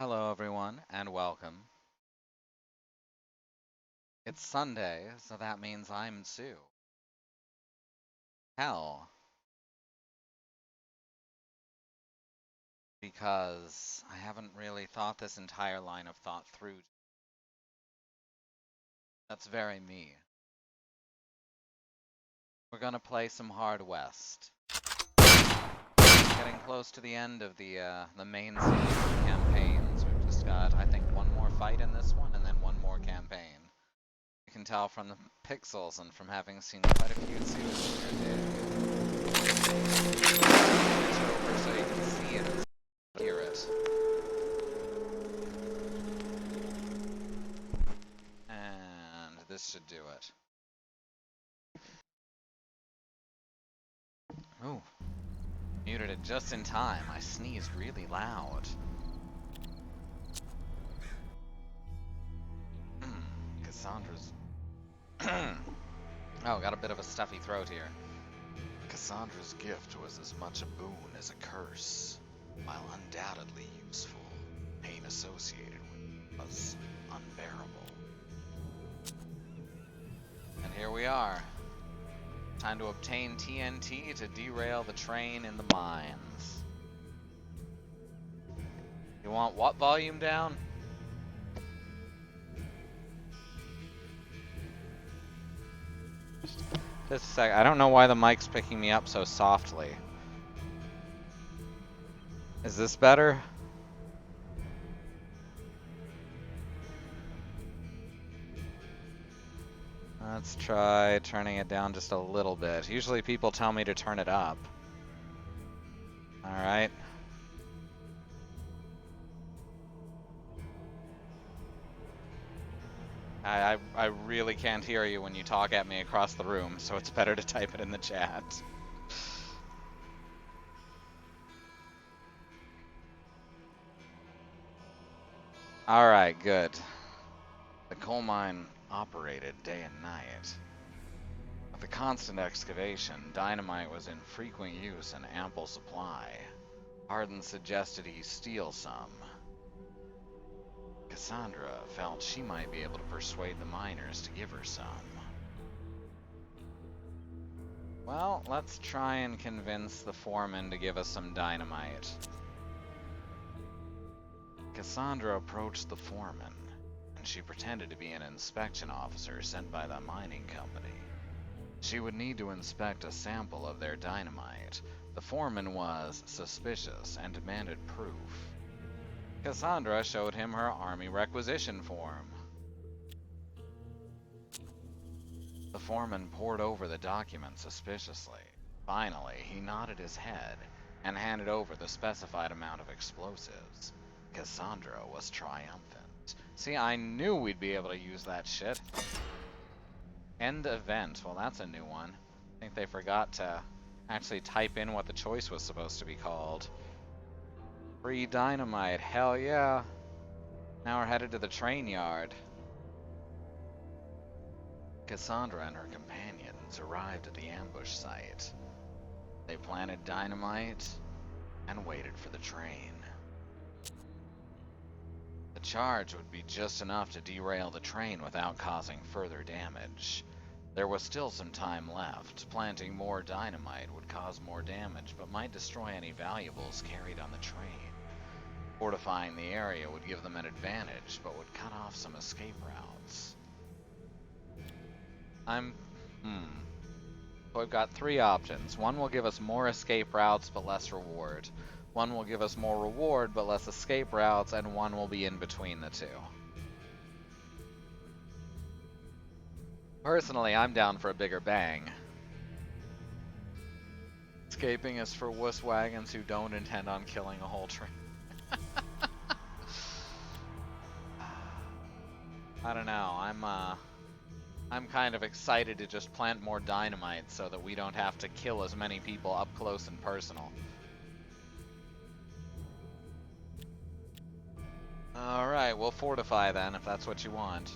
Hello, everyone, and welcome. It's Sunday, so that means I'm Sue. Hell, because I haven't really thought this entire line of thought through. That's very me. We're gonna play some Hard West. Getting close to the end of the main series of campaigns. We've just got, I think, one more fight in this one, and then one more campaign. You can tell from the pixels and from having seen quite a few series over so you can see it and hear it. And this should do it. Ooh, muted it just in time. I sneezed really loud. Cassandra's... Oh, got a bit of a stuffy throat here. Cassandra's gift was as much a boon as a curse. While undoubtedly useful, pain associated with it was unbearable. And here we are. Time to obtain TNT to derail the train in the mines. You want what volume down? Just a sec. I don't know why the mic's picking me up so softly. Is this better? Let's try turning it down just a little bit. Usually people tell me to turn it up. Alright. I really can't hear you when you talk at me across the room, so it's better to type it in the chat. Alright, good. The coal mine operated day and night. With the constant excavation, dynamite was in frequent use and ample supply. Hardin suggested he steal some. Cassandra felt she might be able to persuade the miners to give her some. Well, let's try and convince the foreman to give us some dynamite. Cassandra approached the foreman, and she pretended to be an inspection officer sent by the mining company. She would need to inspect a sample of their dynamite. The foreman was suspicious and demanded proof. Cassandra showed him her army requisition form. The foreman pored over the document suspiciously. Finally, he nodded his head and handed over the specified amount of explosives. Cassandra was triumphant. See, I knew we'd be able to use that shit. End event. Well, that's a new one. I think they forgot to actually type in what the choice was supposed to be called. Free dynamite. Hell yeah. Now we're headed to the train yard. Cassandra and her companions arrived at the ambush site. They planted dynamite and waited for the train. The charge would be just enough to derail the train without causing further damage. There was still some time left. Planting more dynamite would cause more damage, but might destroy any valuables carried on the train. Fortifying the area would give them an advantage, but would cut off some escape routes. So we've got three options. One will give us more escape routes, but less reward. One will give us more reward, but less escape routes, and one will be in between the two. Personally, I'm down for a bigger bang. Escaping is for wuss wagons who don't intend on killing a whole train. I don't know, I'm kind of excited to just plant more dynamite so that we don't have to kill as many people up close and personal. Alright, we'll fortify then, if that's what you want.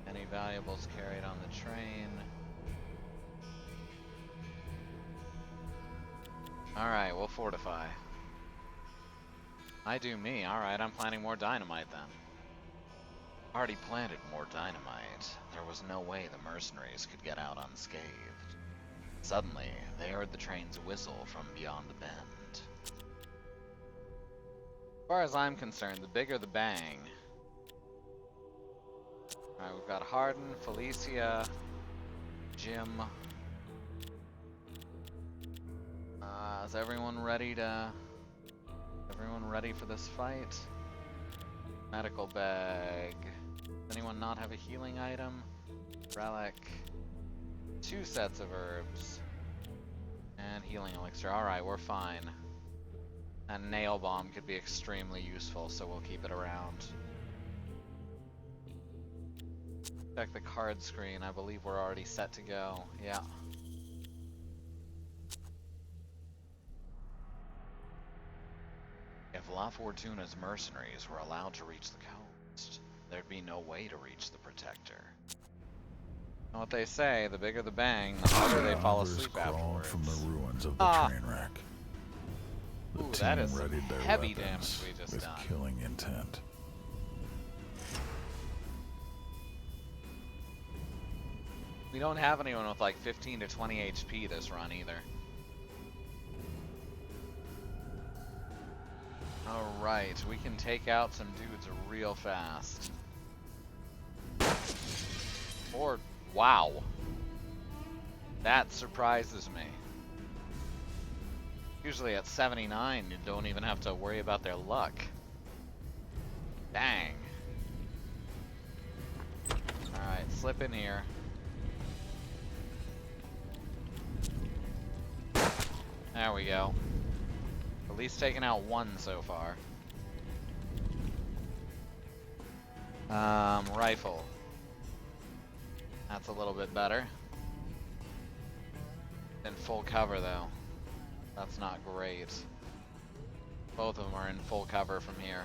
Any valuables carried on the train? Alright, we'll fortify. I do me. Alright, I'm planting more dynamite then. Already planted more dynamite. There was no way the mercenaries could get out unscathed. Suddenly, they heard the train's whistle from beyond the bend. As far as I'm concerned, the bigger the bang. Alright, we've got Hardin, Felicia, Jim. Is everyone ready for this fight? Medical bag. Does anyone not have a healing item? Relic. 2 sets of herbs. And healing elixir. Alright, we're fine. And nail bomb could be extremely useful, so we'll keep it around. Check the card screen. I believe we're already set to go. Yeah. If La Fortuna's mercenaries were allowed to reach the coast, there'd be no way to reach the Protector. You know what they say, the bigger the bang, the harder they fall asleep afterwards. From the ruins of the train wreck. The Ooh, that is readied their heavy weapons damage we just with done. killing intent. We don't have anyone with like 15 to 20 HP this run either. Alright, we can take out some dudes real fast. Or, wow. That surprises me. Usually at 79, you don't even have to worry about their luck. Dang. Alright, slip in here. There we go. At least taking out 1 so far. Rifle. That's a little bit better. In full cover though. That's not great. Both of them are in full cover from here.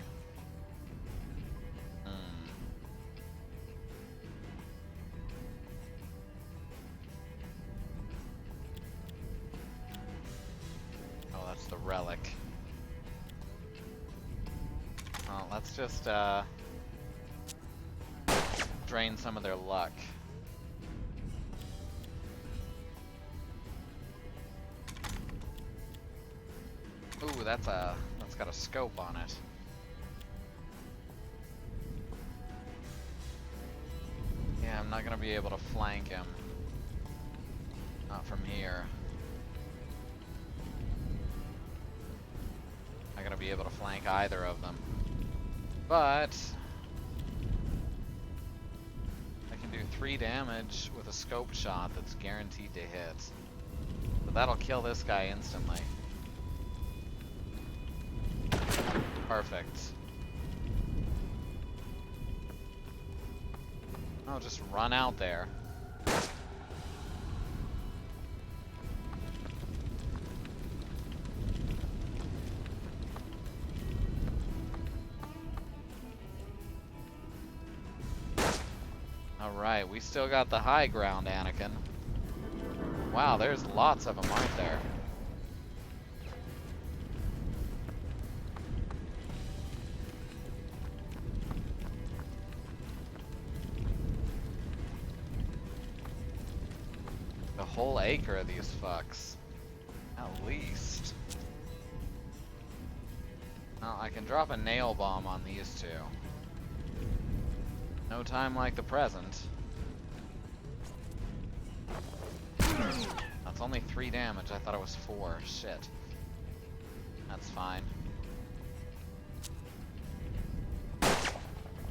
Oh, that's the relic. Well, let's just drain some of their luck. Ooh, that's got a scope on it. Yeah, I'm not gonna be able to flank him. Not from here. Not gonna be able to flank either of them. But I can do 3 damage with a scope shot that's guaranteed to hit. But that'll kill this guy instantly. Perfect. Oh, just run out there. Alright, we still got the high ground, Anakin. Wow, there's lots of them, aren't there? A whole acre of these fucks. At least. Now, I can drop a nail bomb on these 2. No time like the present. That's only 3 damage. I thought it was 4. Shit. That's fine.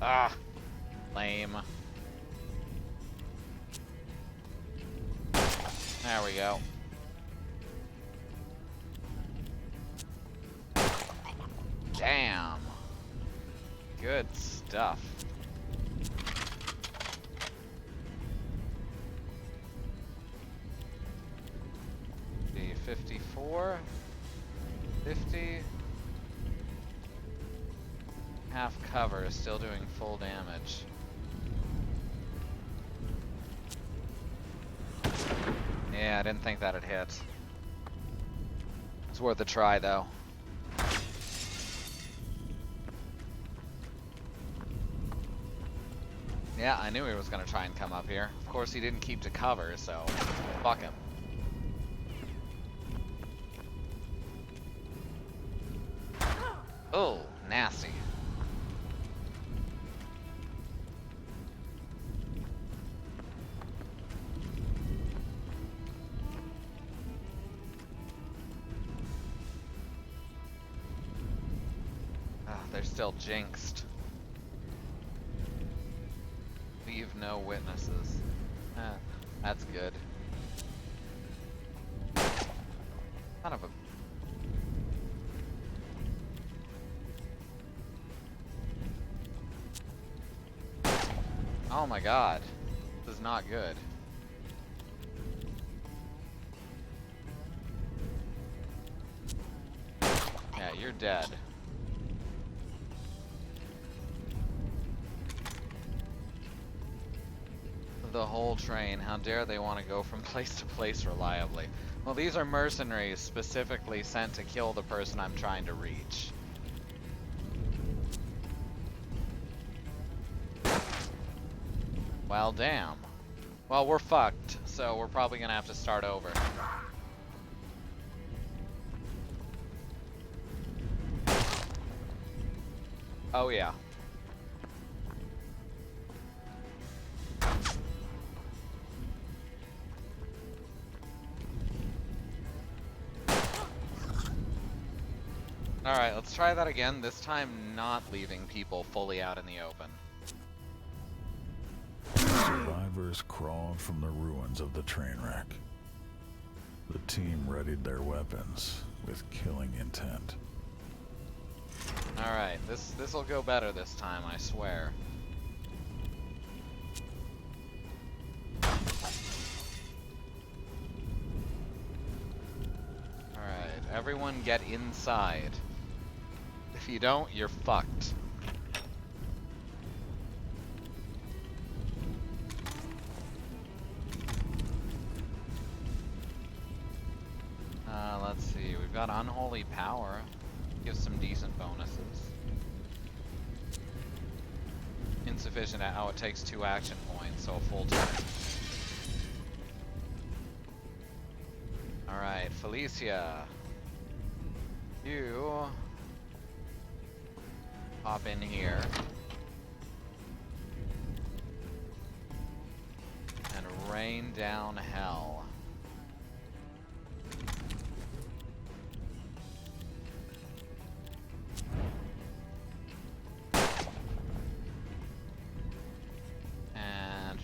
Ah! Lame. There we go. Damn. Good stuff. The 54, 50. Half cover is still doing full damage. Yeah, I didn't think that'd hit. It's worth a try, though. Yeah, I knew he was gonna try and come up here. Of course, he didn't keep to cover, so fuck him. Oh, nasty. Oh, they're still jinxed. Leave no witnesses. That's good. Kind of a... Oh my god. This is not good. Yeah, you're dead. The whole train. How dare they want to go from place to place reliably? Well, these are mercenaries specifically sent to kill the person I'm trying to reach. Well, damn. Well, we're fucked, so we're probably gonna have to start over. Oh, yeah. Alright, let's try that again, this time not leaving people fully out in the open. Survivors crawled from the ruins of the train wreck. The team readied their weapons with killing intent. Alright, this'll go better this time, I swear. Alright, everyone get inside. If you don't, you're fucked. Let's see, we've got Unholy Power. Gives some decent bonuses. Insufficient, oh, it takes 2 action points, so a full turn. Alright, Felicia. You hop in here. And rain down hell.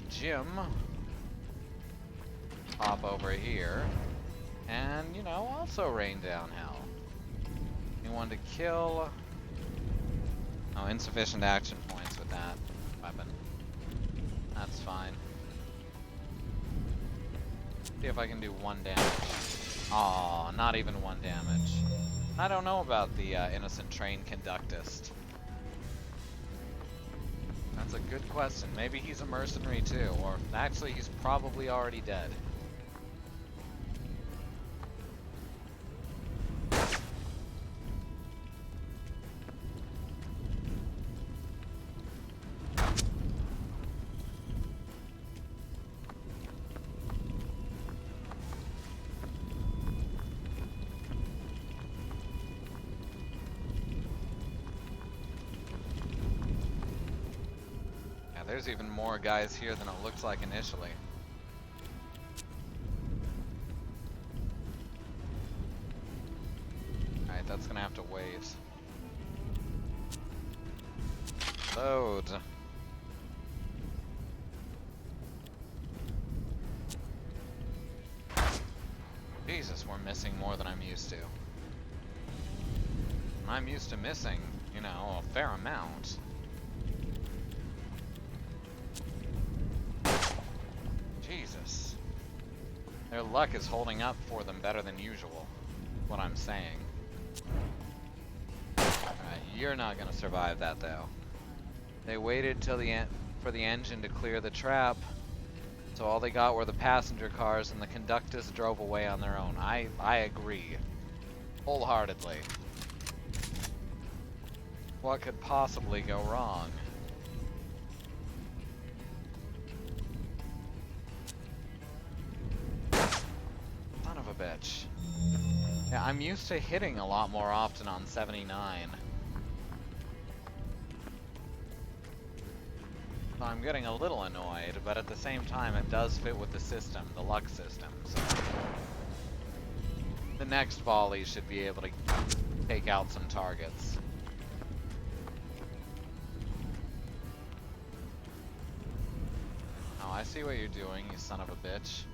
Jim, hop over here, and, you know, also rain down hell. Anyone to kill? Oh, insufficient action points with that weapon. That's fine. See if I can do 1 damage. Aw, not even 1 damage. I don't know about the innocent train conductist. That's a good question. Maybe he's a mercenary too, or actually he's probably already dead. There's even more guys here than it looks like initially. Alright, that's gonna have to wait. Load. Jesus, we're missing more than I'm used to. I'm used to missing, you know, a fair amount. Jesus. Their luck is holding up for them better than usual. What I'm saying. Alright, you're not gonna survive that though. They waited till the end for the engine to clear the trap, so all they got were the passenger cars and the conductors drove away on their own. I agree. Wholeheartedly. What could possibly go wrong? Son of a bitch. Yeah, I'm used to hitting a lot more often on 79. So I'm getting a little annoyed, but at the same time it does fit with the system, the luck system, so... The next volley should be able to take out some targets. Oh, I see what you're doing, you son of a bitch.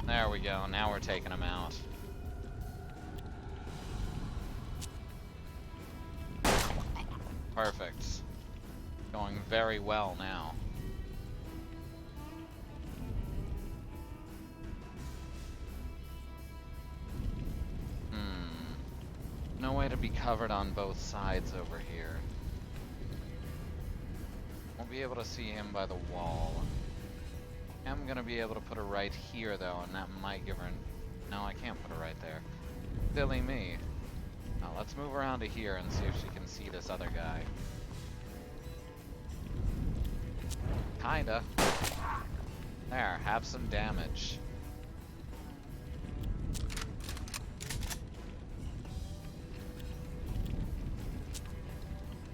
There we go, now we're taking them out. Perfect. Going very well now. No way to be covered on both sides over here. Won't be able to see him by the wall. I'm gonna be able to put her right here though, and that might give her... No, I can't put her right there. Silly me. Now let's move around to here and see if she can see this other guy. Kinda. There, have some damage.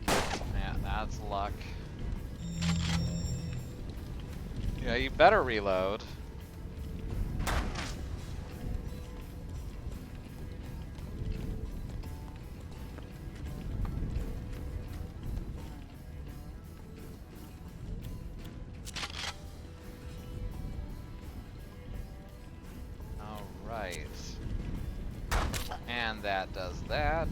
Yeah, that's luck. Yeah, you better reload. Alright. And that does that.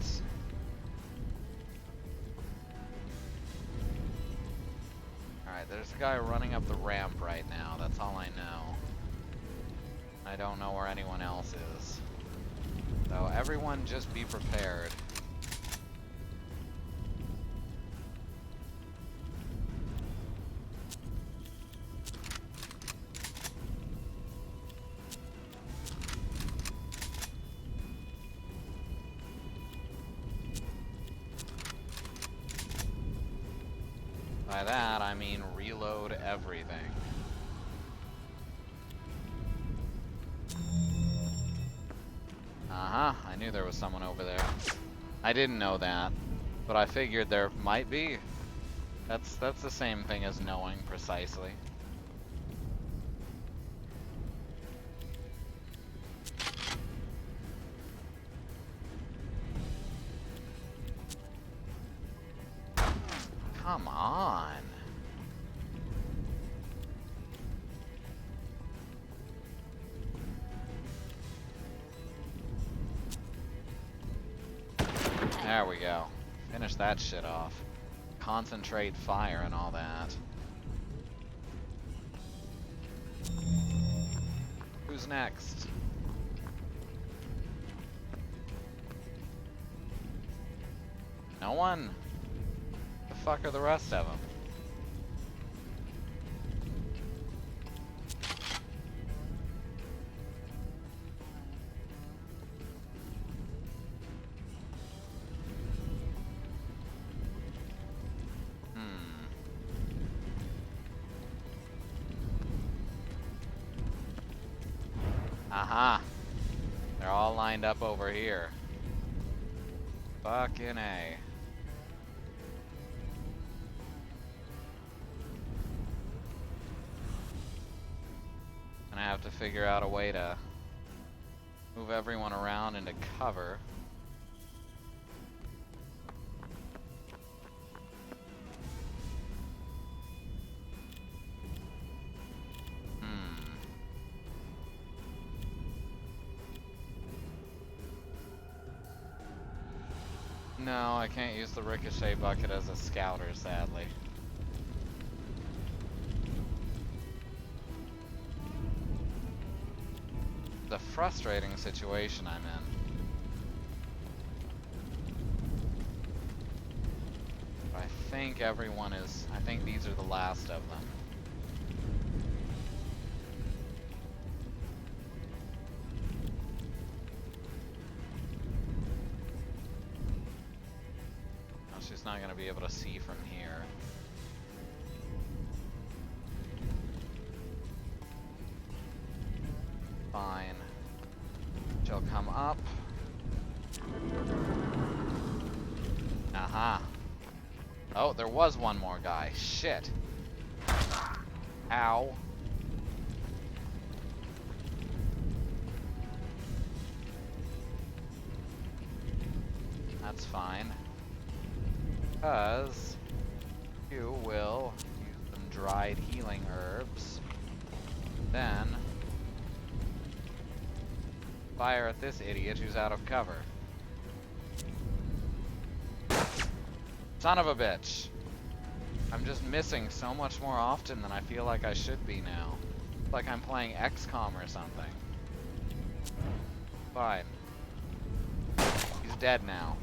Alright, there's a guy running up the ramp right now, that's all I know. I don't know where anyone else is. So everyone just be prepared. By that, I mean reload everything. Uh-huh, I knew there was someone over there. I didn't know that, but I figured there might be. That's the same thing as knowing precisely. Come on. There we go. Finish that shit off. Concentrate fire and all that. Who's next? No one? The fuck are the rest of them? Aha! They're all lined up over here. Fucking A. And I have to figure out a way to move everyone around into cover. No, I can't use the ricochet bucket as a scouter, sadly. The frustrating situation I'm in. think everyone is... I think these are the last of them. Oh, she's not gonna be able to see from here. Fine. She'll come up. Aha. Oh, there was one more guy. Shit. Ow. That's fine. Because you will use some dried healing herbs. Then fire at this idiot who's out of cover. Son of a bitch. I'm just missing so much more often than I feel like I should be now. It's like I'm playing XCOM or something. Fine. He's dead now.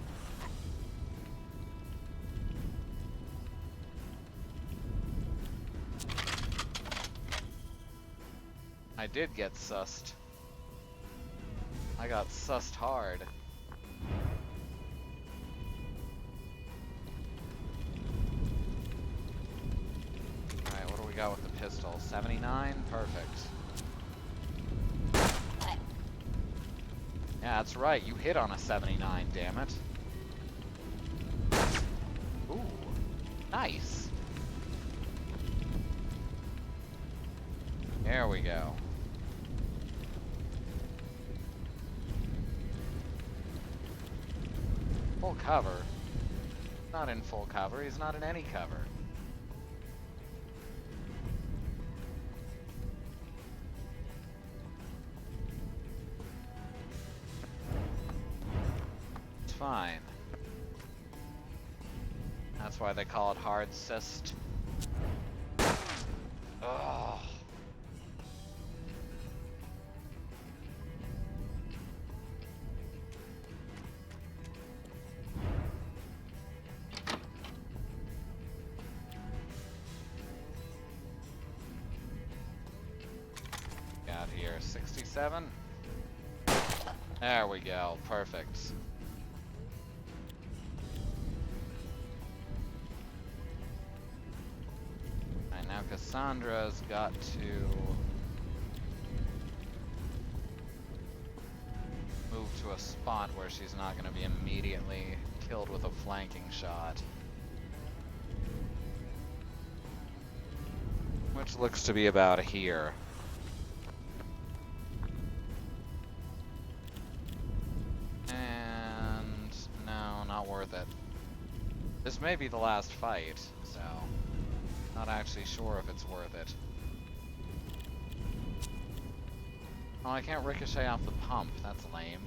I did get sussed. I got sussed hard. Alright, what do we got with the pistol? 79? Perfect. Yeah, that's right. You hit on a 79, damn it. Ooh. Nice. There we go. Full cover? Not in full cover. He's not in any cover. It's fine. That's why they call it hard cyst. Ugh. Got here 67. There we go. Perfect. Alright, now Cassandra's got to move to a spot where she's not going to be immediately killed with a flanking shot. Which looks to be about here. And no, not worth it. This may be the last fight, so not actually sure if it's worth it. Oh, I can't ricochet off the pump. That's lame.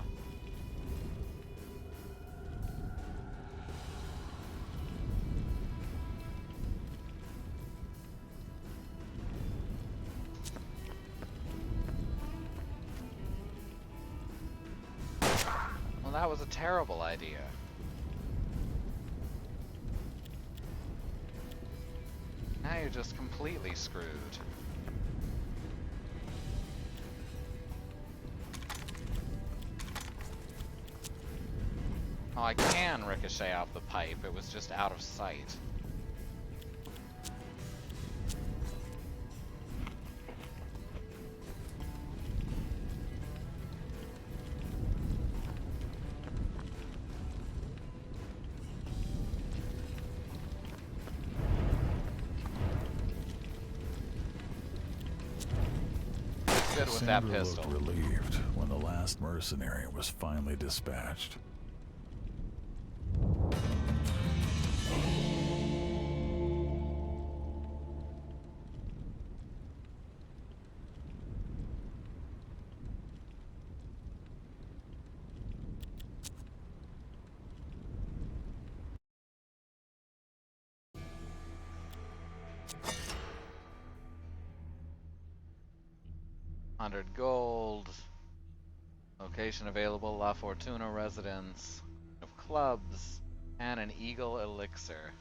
Well, that was a terrible idea. Now you're just completely screwed. Oh, I can ricochet off the pipe. It was just out of sight. Good with that Cassandra pistol. looked relieved when the last mercenary was finally dispatched. $100 gold. Location available, La Fortuna residence. Of clubs and an eagle elixir.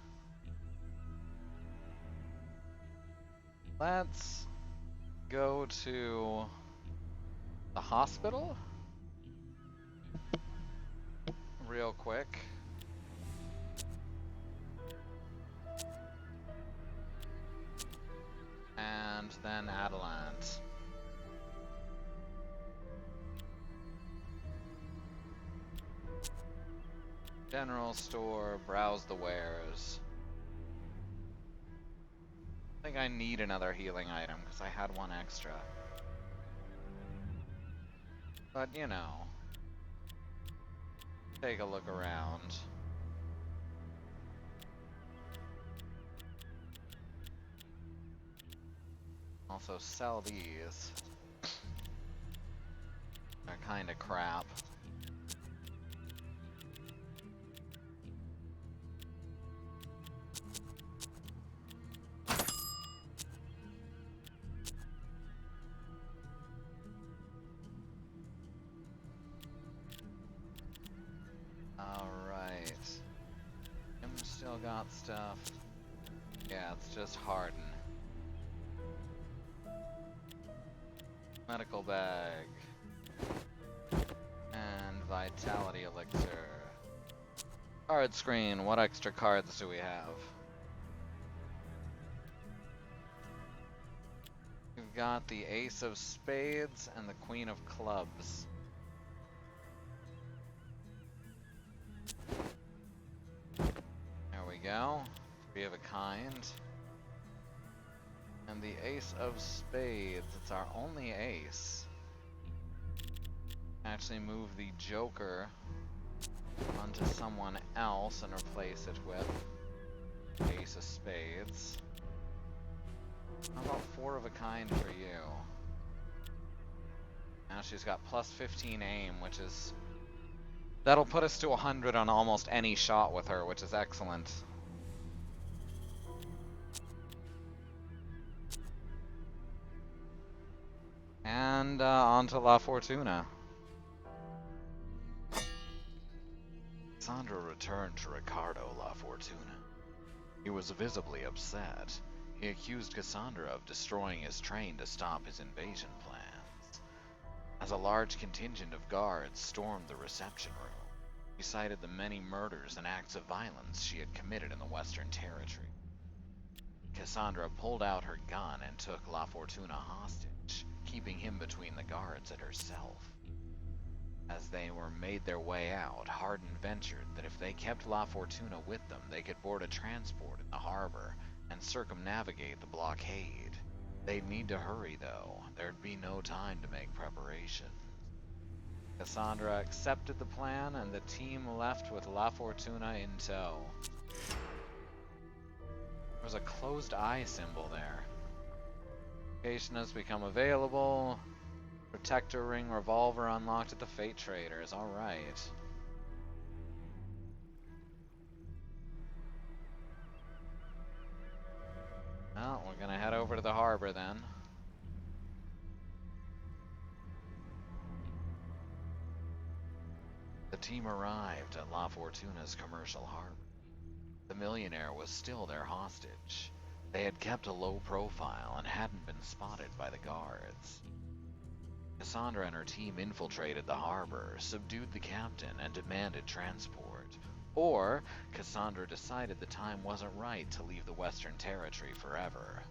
Let's go to the hospital real quick. And then Adelant. General store, browse the wares. I think I need another healing item because I had one extra. But you know, take a look around. Also sell these. They're kind of crap. Alright. Jim still got stuff. Yeah, it's just Harden. Medical bag. And vitality elixir. Card screen, what extra cards do we have? We've got the Ace of Spades and the Queen of Clubs. There we go. Three of a kind. And the Ace of Spades, it's our only ace. Actually move the Joker onto someone else and replace it with Ace of Spades. How about four of a kind for you? Now she's got plus 15 aim, which is... That'll put us to 100 on almost any shot with her, which is excellent. And on to La Fortuna. Cassandra returned to Ricardo La Fortuna. He was visibly upset. He accused Cassandra of destroying his train to stop his invasion plans. As a large contingent of guards stormed the reception room, he cited the many murders and acts of violence she had committed in the Western Territory. Cassandra pulled out her gun and took La Fortuna hostage, keeping him between the guards and herself. As they made their way out, Hardin ventured that if they kept La Fortuna with them, they could board a transport in the harbor and circumnavigate the blockade. They'd need to hurry, though. There'd be no time to make preparations. Cassandra accepted the plan, and the team left with La Fortuna in tow. There's a closed eye symbol there. Location has become available. Protector ring revolver unlocked at the Fate Traders. Alright. Well, we're gonna head over to the harbor then. The team arrived at La Fortuna's commercial harbor. The millionaire was still their hostage. They had kept a low profile and hadn't been spotted by the guards. Cassandra and her team infiltrated the harbor, subdued the captain, and demanded transport. Or, Cassandra decided the time wasn't right to leave the Western Territory forever.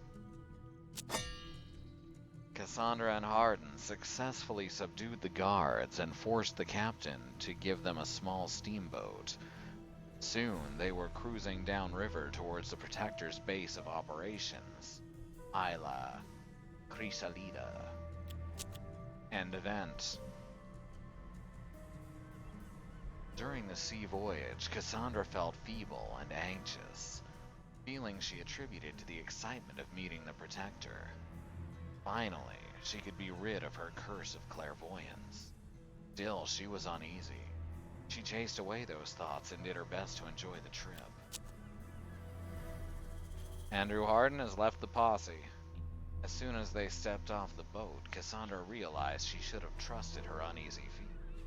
Cassandra and Hardin successfully subdued the guards and forced the captain to give them a small steamboat. Soon, they were cruising downriver towards the Protector's base of operations, Isla Chrysalida. End event. During the sea voyage, Cassandra felt feeble and anxious, feelings she attributed to the excitement of meeting the Protector. Finally, she could be rid of her curse of clairvoyance. Still, she was uneasy. She chased away those thoughts and did her best to enjoy the trip. Andrew Hardin has left the posse. As soon as they stepped off the boat, Cassandra realized she should have trusted her uneasy feet.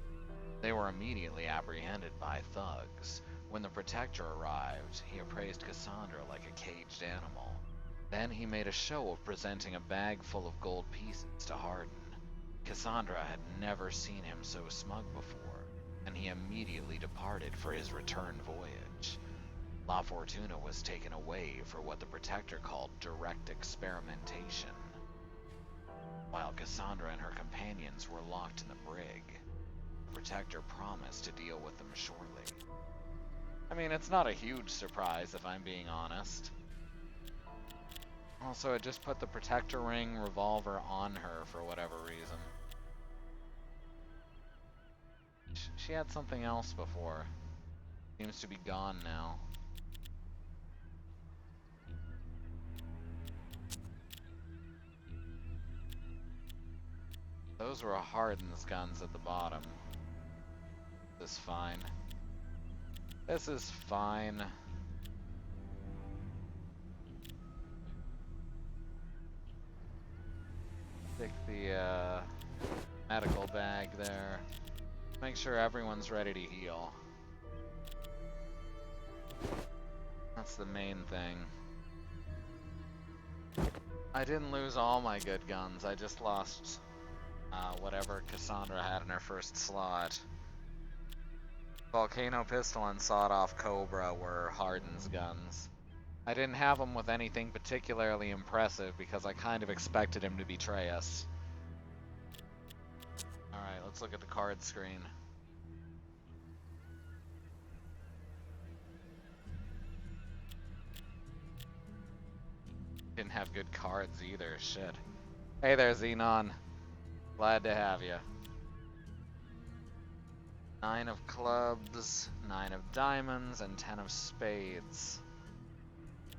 They were immediately apprehended by thugs. When the Protector arrived, he appraised Cassandra like a caged animal. Then he made a show of presenting a bag full of gold pieces to Hardin. Cassandra had never seen him so smug before, and he immediately departed for his return voyage. La Fortuna was taken away for what the Protector called direct experimentation, while Cassandra and her companions were locked in the brig. The Protector promised to deal with them shortly. I mean, it's not a huge surprise if I'm being honest. Also, it just put the Protector ring revolver on her for whatever reason. She had something else before. Seems to be gone now. Those were Hardin's guns at the bottom. This is fine. This is fine. Stick the medical bag there. Make sure everyone's ready to heal. That's the main thing. I didn't lose all my good guns. I just lost whatever Cassandra had in her first slot. Volcano Pistol and Sawed-Off Cobra were Hardin's guns. I didn't have him with anything particularly impressive because I kind of expected him to betray us. Alright, let's look at the card screen. Didn't have good cards either, shit. Hey there, Xenon. Glad to have you. 9 of clubs, 9 of diamonds, and 10 of spades.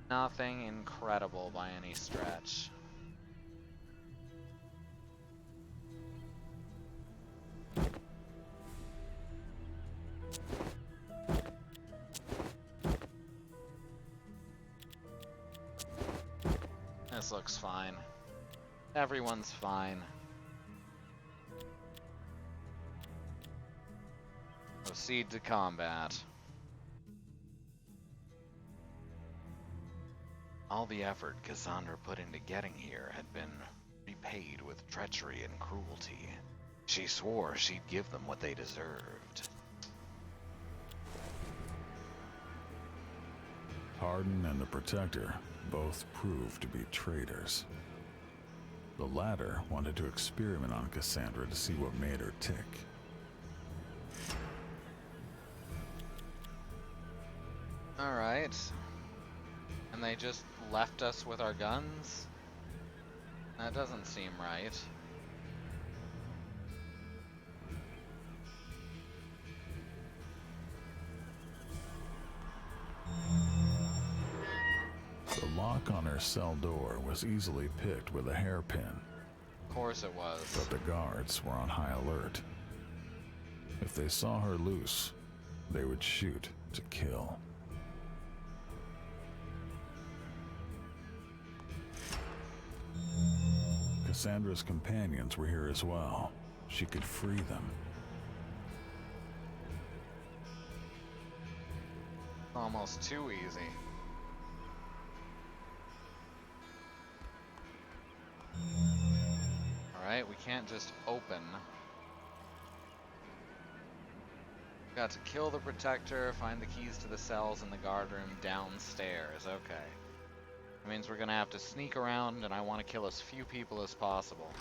Nothing incredible by any stretch. This looks fine. Everyone's fine. Proceed to combat. All the effort Cassandra put into getting here had been repaid with treachery and cruelty. She swore she'd give them what they deserved. Hardin and the Protector both proved to be traitors. The latter wanted to experiment on Cassandra to see what made her tick. Alright. And they just left us with our guns? That doesn't seem right. The lock on her cell door was easily picked with a hairpin. Of course it was. But the guards were on high alert. If they saw her loose, they would shoot to kill. Cassandra's companions were here as well. She could free them. Almost too easy. Alright, we can't just open. Got to kill the Protector, find the keys to the cells in the guard room downstairs. Okay. That means we're gonna have to sneak around, and I want to kill as few people as possible.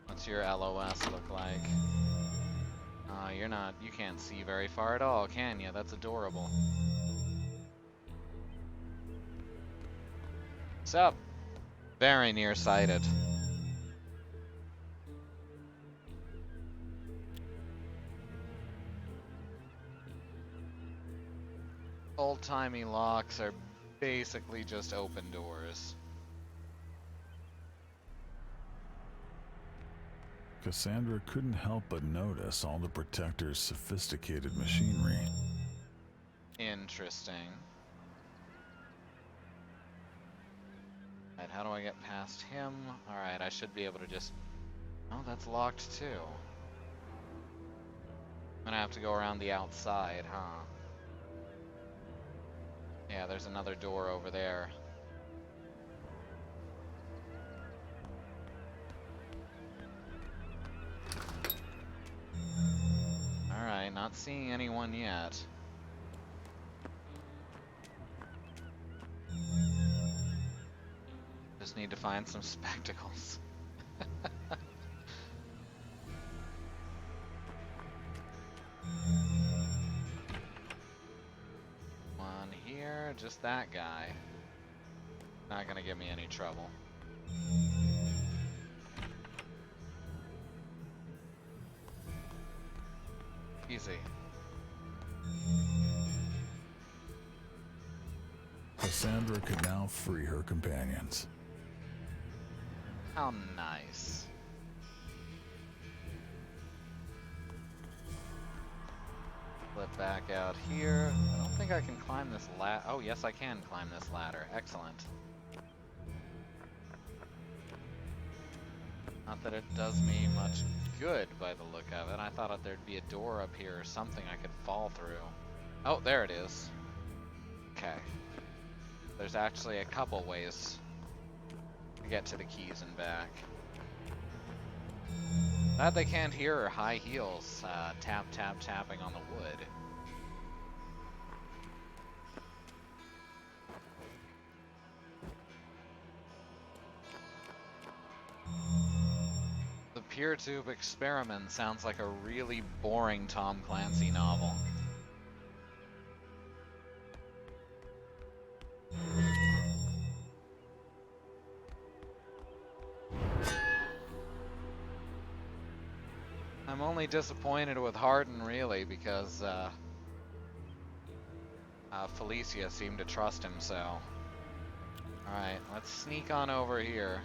What's your LOS look like? You can't see very far at all, can you? That's adorable. What's up? Very nearsighted. Old-timey locks are basically just open doors. Cassandra couldn't help but notice all the Protector's sophisticated machinery. Interesting. Alright, how do I get past him? Alright, I should be able to just Oh, that's locked too. I'm gonna have to go around the outside, huh? Yeah, there's another door over there. Alright, not seeing anyone yet. Just need to find some spectacles. One here, just that guy. Not gonna give me any trouble. Easy. Cassandra could now free her companions. How nice. Flip back out here. I don't think I can climb this ladder. Oh, yes, I can climb this ladder. Excellent. Not that it does me much good by the look of it. I thought there'd be a door up here or something I could fall through. Oh, there it is. Okay. There's actually a couple ways to get to the keys and back. That they can't hear are high heels tap, tap, tapping on the wood. The Peer Tube Experiment sounds like a really boring Tom Clancy novel. I'm only disappointed with Hardin, really, because Felicia seemed to trust him, so... Alright, let's sneak on over here.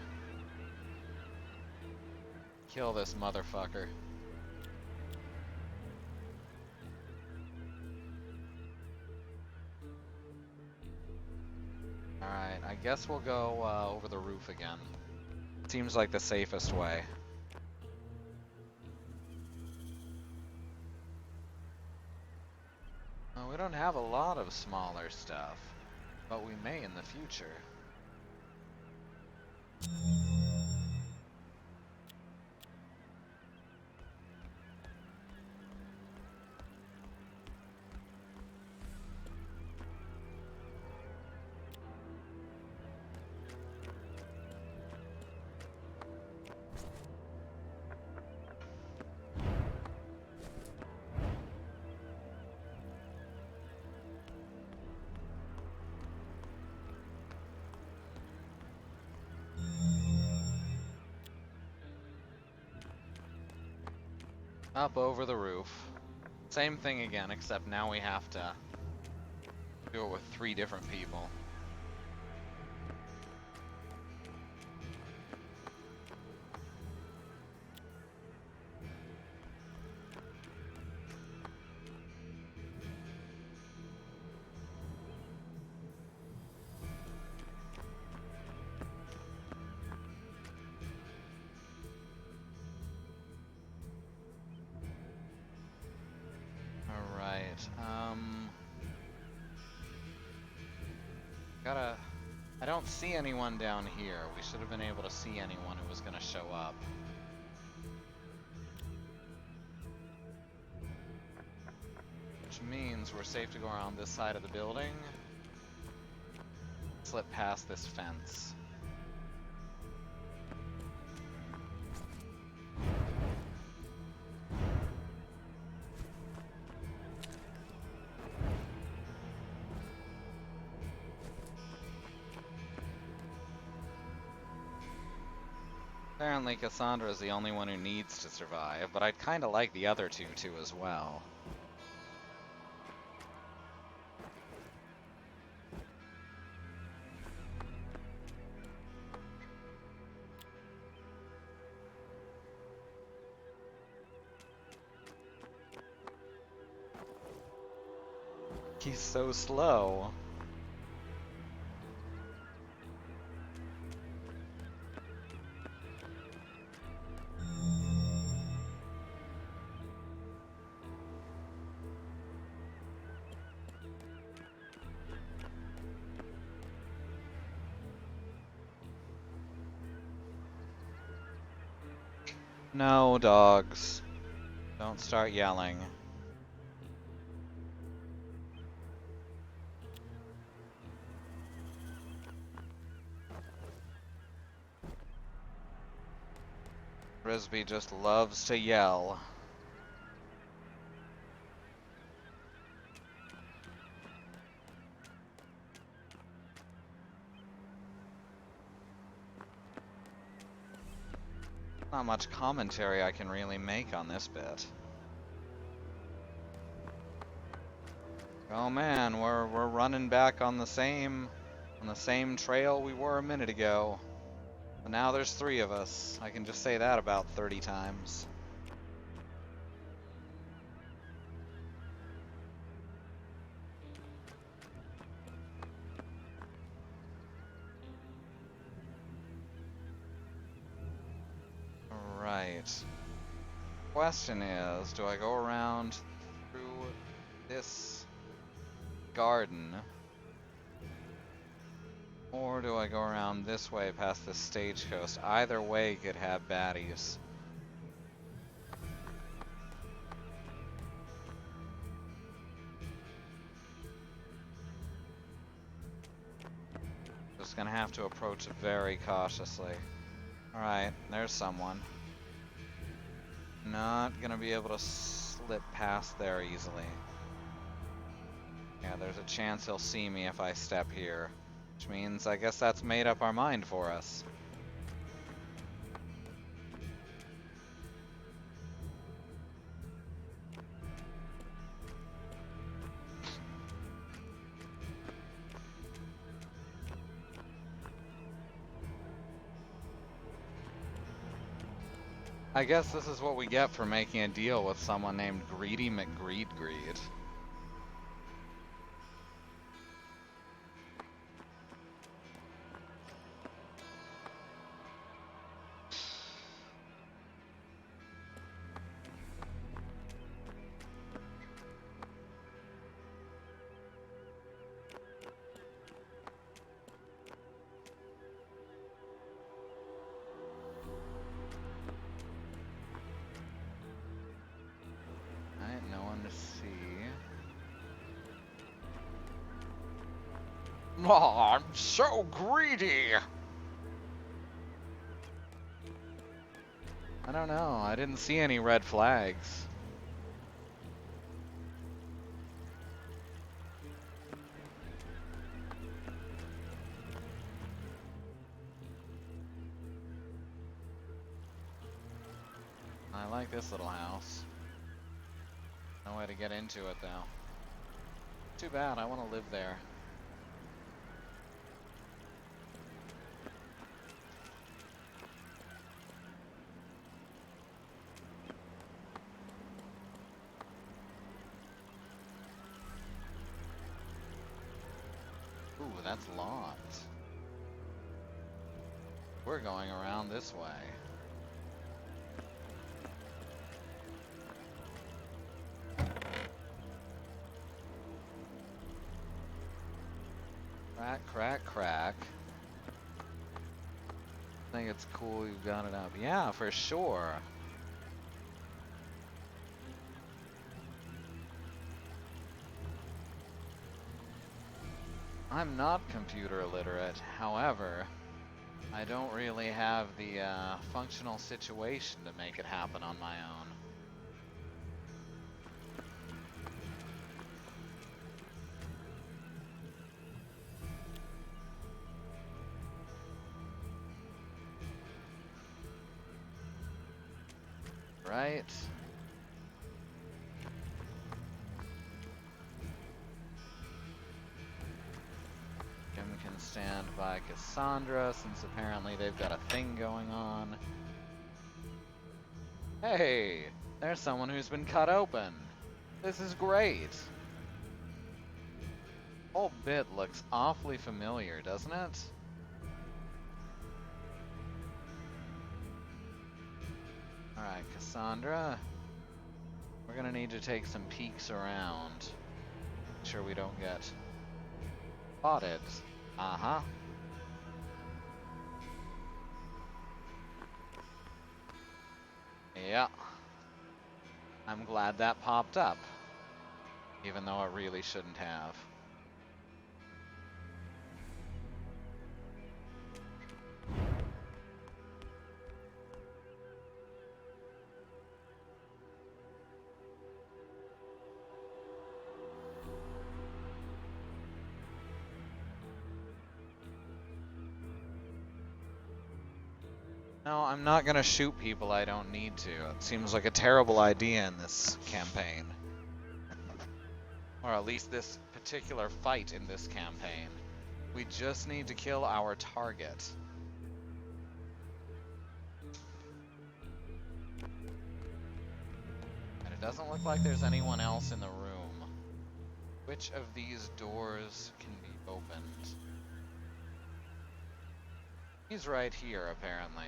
Kill this motherfucker. Alright, I guess we'll go over the roof again. Seems like the safest way. We don't have a lot of smaller stuff, but we may in the future. Up over the roof. Same thing again, except now we have to do it with 3 different people. I don't see anyone down here. We should have been able to see anyone who was going to show up. Which means we're safe to go around this side of the building. Slip past this fence. Apparently Cassandra is the only one who needs to survive, but I'd kind of like the other two too as well. He's so slow. No, dogs. Don't start yelling. Frisbee just loves to yell. Not much commentary I can really make on this bit. Oh man, we're running back on the same trail we were a minute ago. But now there's 3 of us. I can just say that about 30 times. Right. Question is, do I go around through this garden? Or do I go around this way past this stagecoach? Either way could have baddies. Just gonna have to approach it very cautiously. Alright, there's someone. Not gonna be able to slip past there easily. Yeah, there's a chance he'll see me if I step here. Which means I guess that's made up our mind for us. I guess this is what we get for making a deal with someone named Greedy McGreed Greed. Alright, no one to see. Oh, I'm so greedy! I don't know, I didn't see any red flags. I like this little house. No way to get into it though. Too bad, I want to live there. Ooh, that's locked. We're going around this way. Crack, crack, crack. I think it's cool you've got it up. Yeah, for sure. I'm not computer illiterate, however, I don't really have the functional situation to make it happen on my own. Right? Jim can stand by Cassandra since apparently they've got a thing going on. Hey, there's someone who's been cut open. This is great. Whole bit looks awfully familiar, doesn't it? Alright, Cassandra. We're gonna need to take some peeks around. Make sure we don't get spotted. Uh-huh. Yeah. I'm glad that popped up. Even though it really shouldn't have. No, I'm not gonna shoot people I don't need to. It seems like a terrible idea in this campaign. Or at least this particular fight in this campaign. We just need to kill our target. And it doesn't look like there's anyone else in the room. Which of these doors can be opened? He's right here, apparently.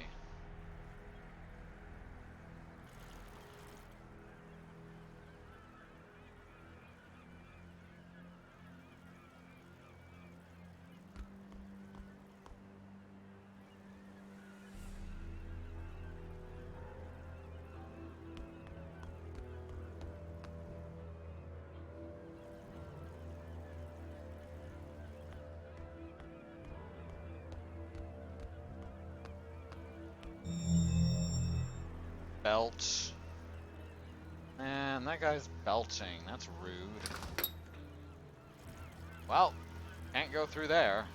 Belch. Man, that guy's belching. That's rude. Well, can't go through there.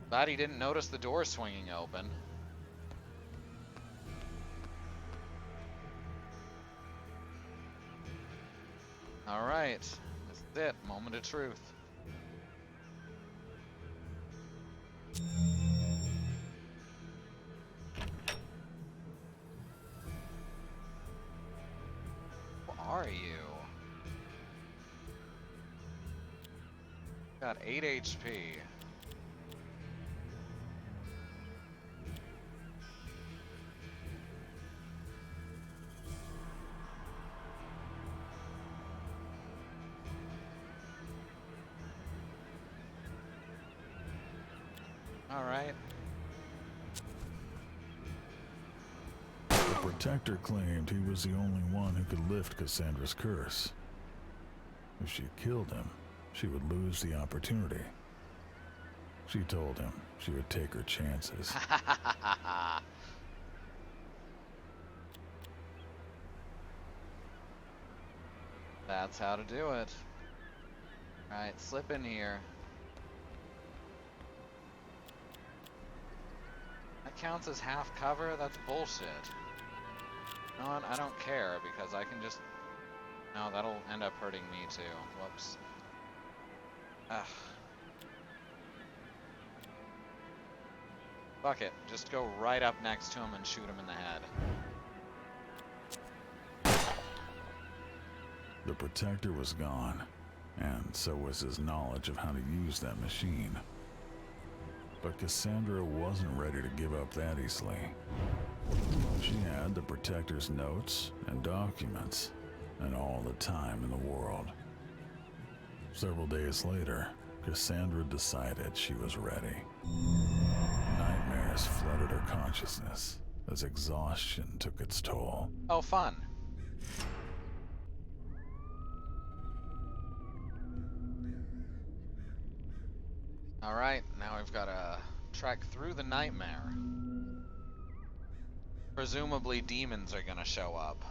Glad he didn't notice the door swinging open. Alright, this is it. Moment of truth. Who are you? Got 8 HP. Alright. The Protector claimed he was the only one who could lift Cassandra's curse. If she killed him, she would lose the opportunity. She told him she would take her chances. That's how to do it. Alright, slip in here. That counts as half cover? That's bullshit. You know what? I don't care because I can just... No, that'll end up hurting me too. Whoops. Ugh. Fuck it. Just go right up next to him and shoot him in the head. The Protector was gone, and so was his knowledge of how to use that machine. But Cassandra wasn't ready to give up that easily. She had the Protector's notes and documents, and all the time in the world. Several days later, Cassandra decided she was ready. Nightmares flooded her consciousness as exhaustion took its toll. Oh, fun. Alright, now we've got to trek through the nightmare. Presumably demons are gonna show up.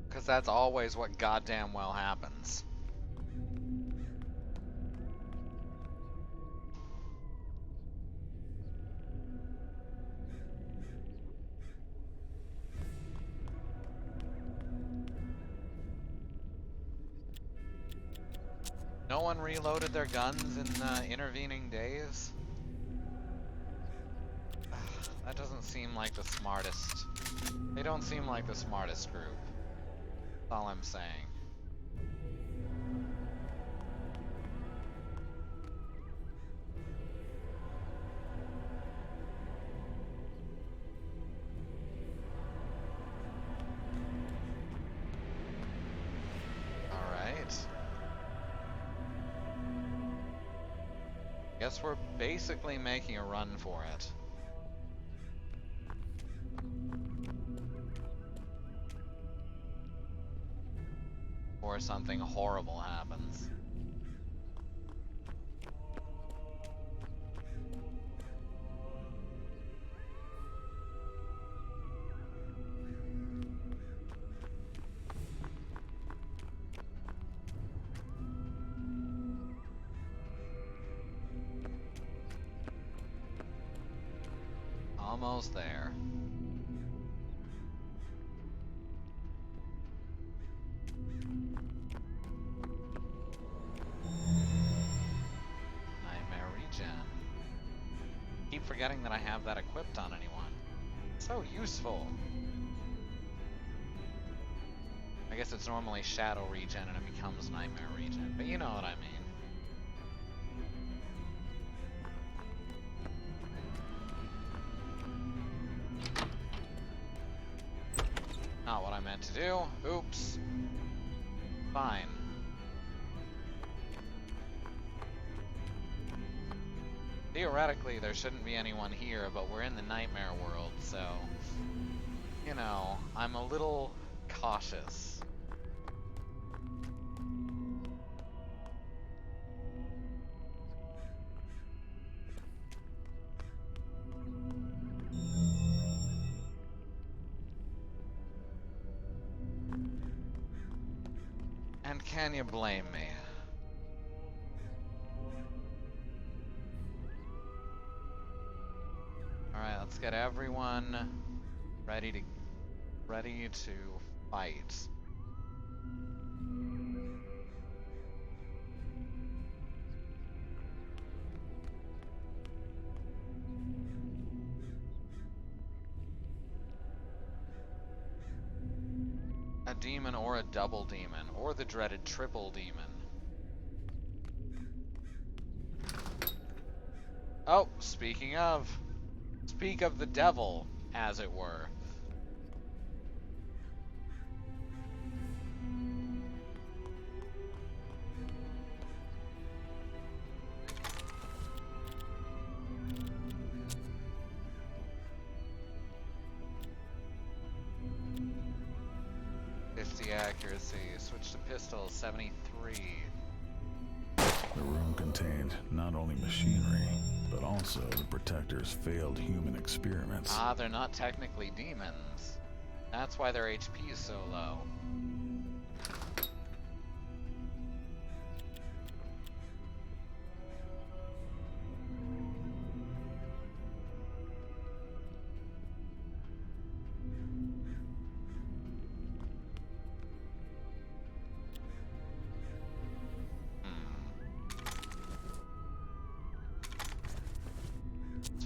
Because that's always what goddamn well happens. No one reloaded their guns in the intervening days? That doesn't seem like the smartest. They don't seem like the smartest group. That's all I'm saying. Guess we're basically making a run for it. before something horrible happens. Almost there. Nightmare regen. Keep forgetting that I have that equipped on anyone. So useful. I guess it's normally shadow regen and it becomes nightmare regen, but you know what I mean. Not what I meant to do. Oops. Fine. Theoretically, there shouldn't be anyone here, but we're in the nightmare world, so... You know, I'm a little cautious. And can you blame me? Alright, let's get everyone ready to fight. A demon or a double demon, or the dreaded triple demon. Oh, speak of the devil, as it were. Accuracy, switch to pistol, 73. The room contained not only machinery, but also the Protector's failed human experiments. Ah, they're not technically demons. That's why their HP is so low.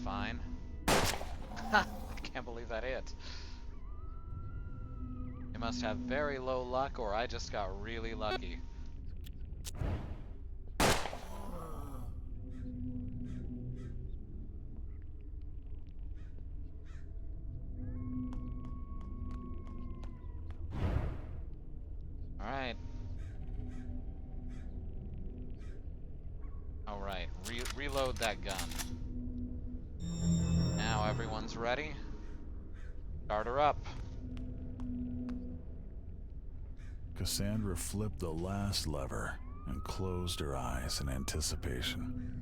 Fine. I can't believe that hit. You must have very low luck, or I just got really lucky. Alright. Alright, reload that gun. Now everyone's ready. Start her up. Cassandra flipped the last lever and closed her eyes in anticipation.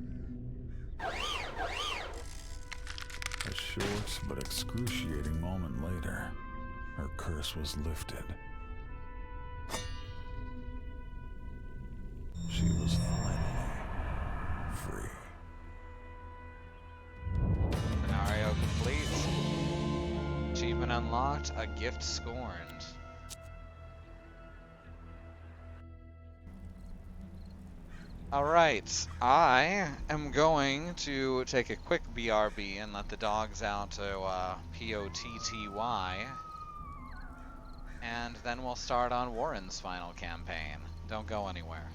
A short but excruciating moment later, her curse was lifted. She was finally free. Scenario complete. Achievement unlocked. A gift scorned. Alright, I am going to take a quick BRB and let the dogs out to POTTY. And then we'll start on Warren's final campaign. Don't go anywhere.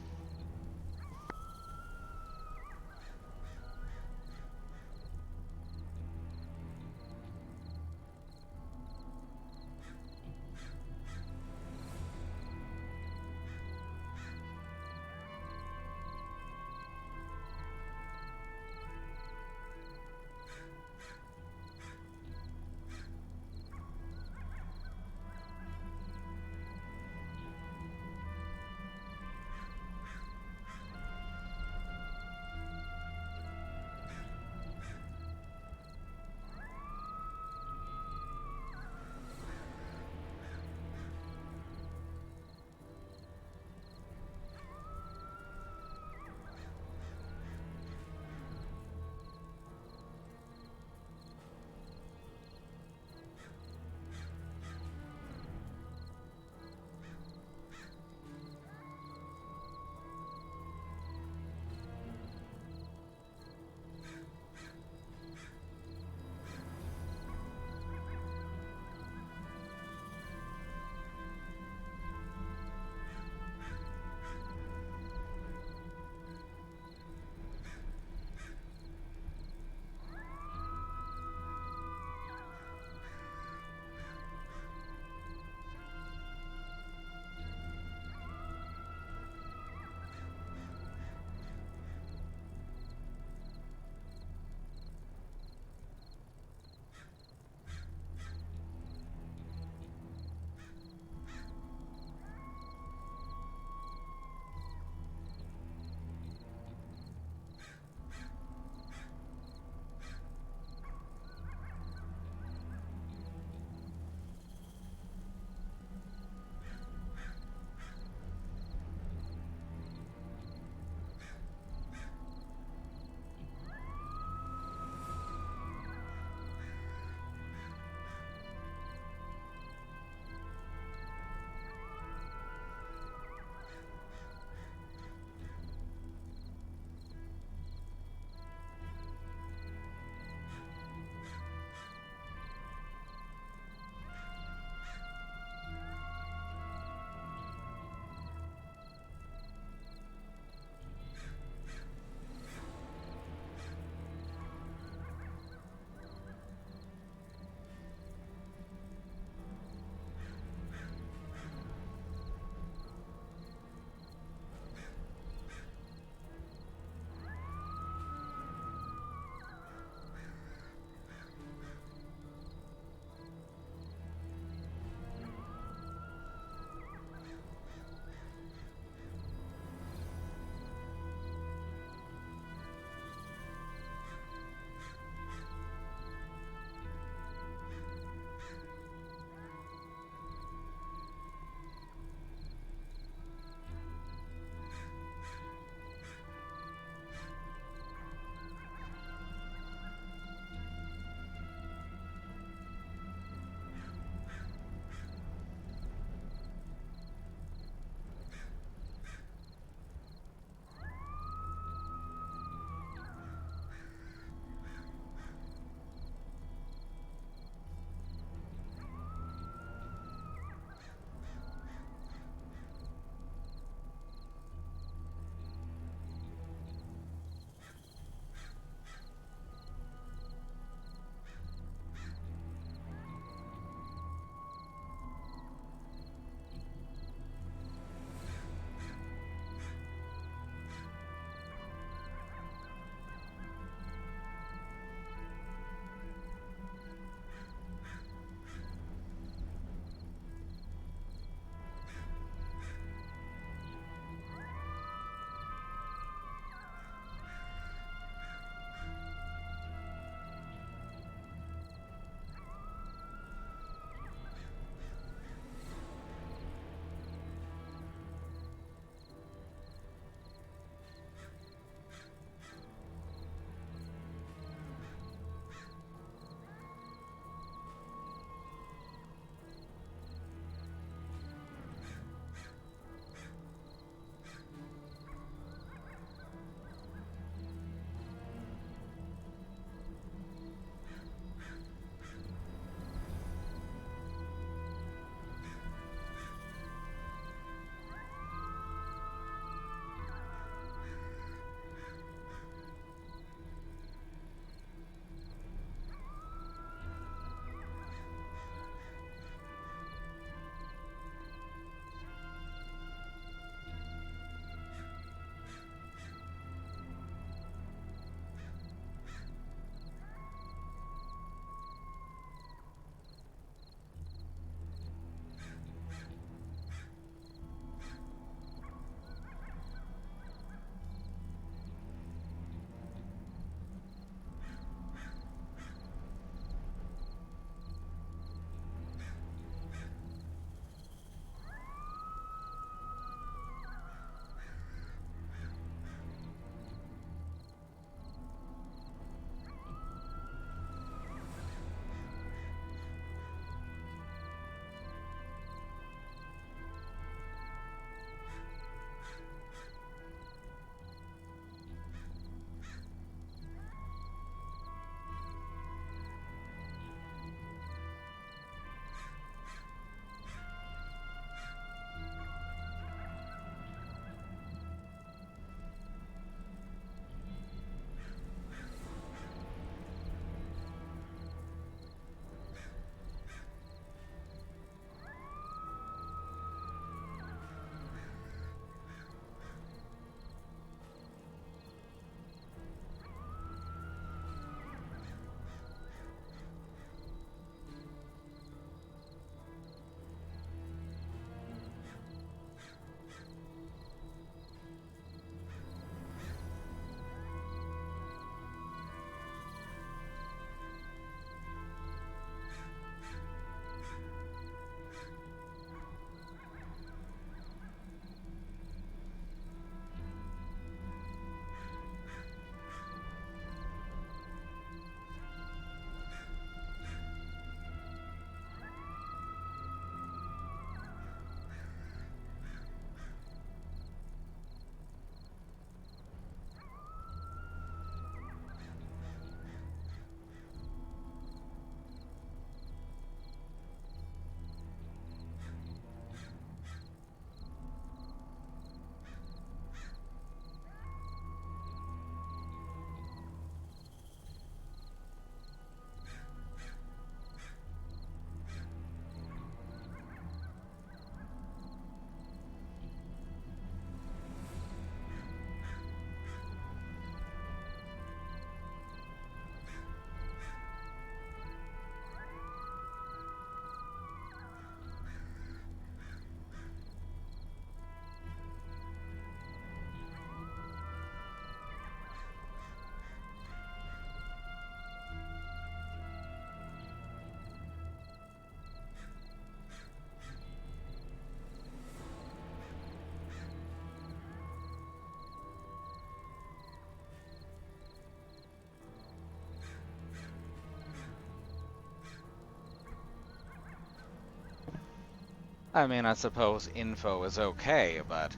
I mean, I suppose info is okay, but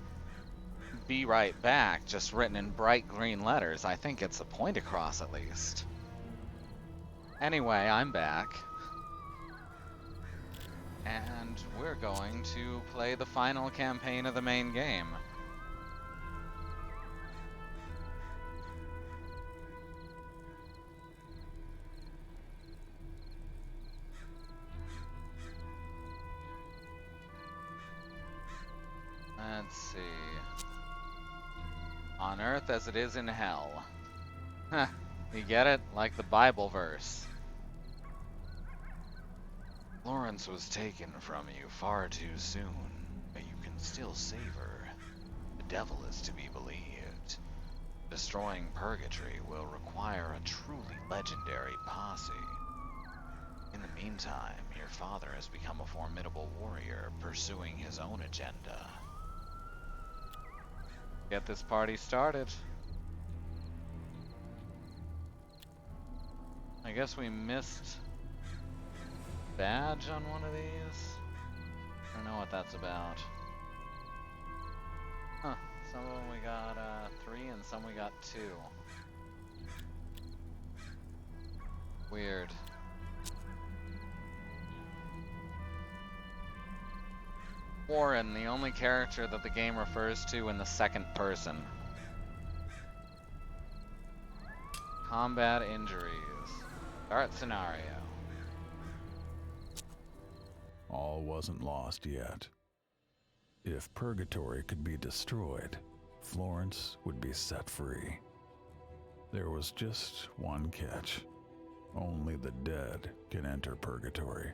be right back, just written in bright green letters, I think gets the point across at least. Anyway, I'm back. And we're going to play the final campaign of the main game. Let's see. On earth as it is in hell. Huh, you get it? Like the Bible verse. Florence was taken from you far too soon, but you can still save her. The devil is to be believed. Destroying Purgatory will require a truly legendary posse. In the meantime, your father has become a formidable warrior, pursuing his own agenda. Get this party started. I guess we missed badge on one of these. I don't know what that's about. Huh. Some of them we got 3 and some we got 2. Weird. Warren, the only character that the game refers to in the second person. Combat injuries. Start scenario. All wasn't lost yet. If Purgatory could be destroyed, Florence would be set free. There was just one catch. Only the dead can enter Purgatory.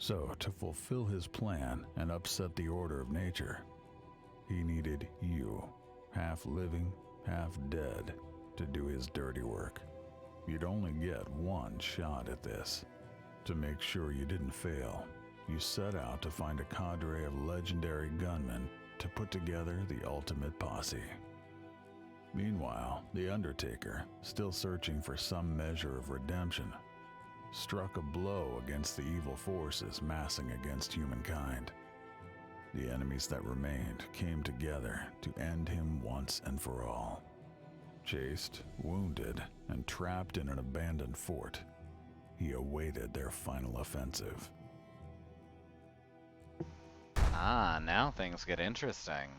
So, to fulfill his plan and upset the order of nature, he needed you, half living, half dead, to do his dirty work. You'd only get one shot at this. To make sure you didn't fail, you set out to find a cadre of legendary gunmen to put together the ultimate posse. Meanwhile, the Undertaker, still searching for some measure of redemption, struck a blow against the evil forces massing against humankind. The enemies that remained came together to end him once and for all. Chased, wounded, and trapped in an abandoned fort, he awaited their final offensive. Ah, now things get interesting.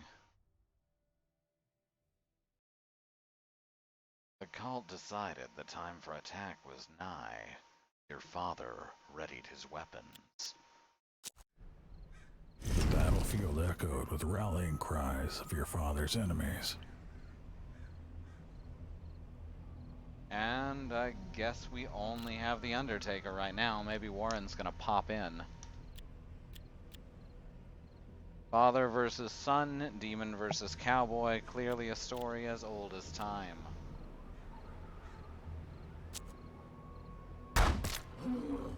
The cult decided the time for attack was nigh. Your father readied his weapons. The battlefield echoed with rallying cries of your father's enemies. And I guess we only have the Undertaker right now. Maybe Warren's gonna pop in. Father versus son, demon versus cowboy, clearly a story as old as time.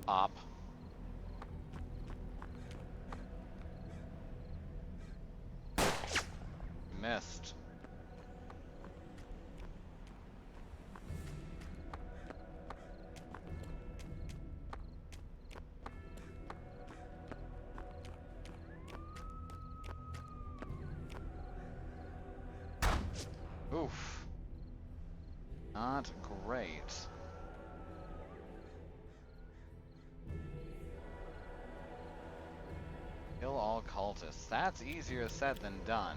Pop. Missed. Oof. Not great. Kill all cultists. That's easier said than done.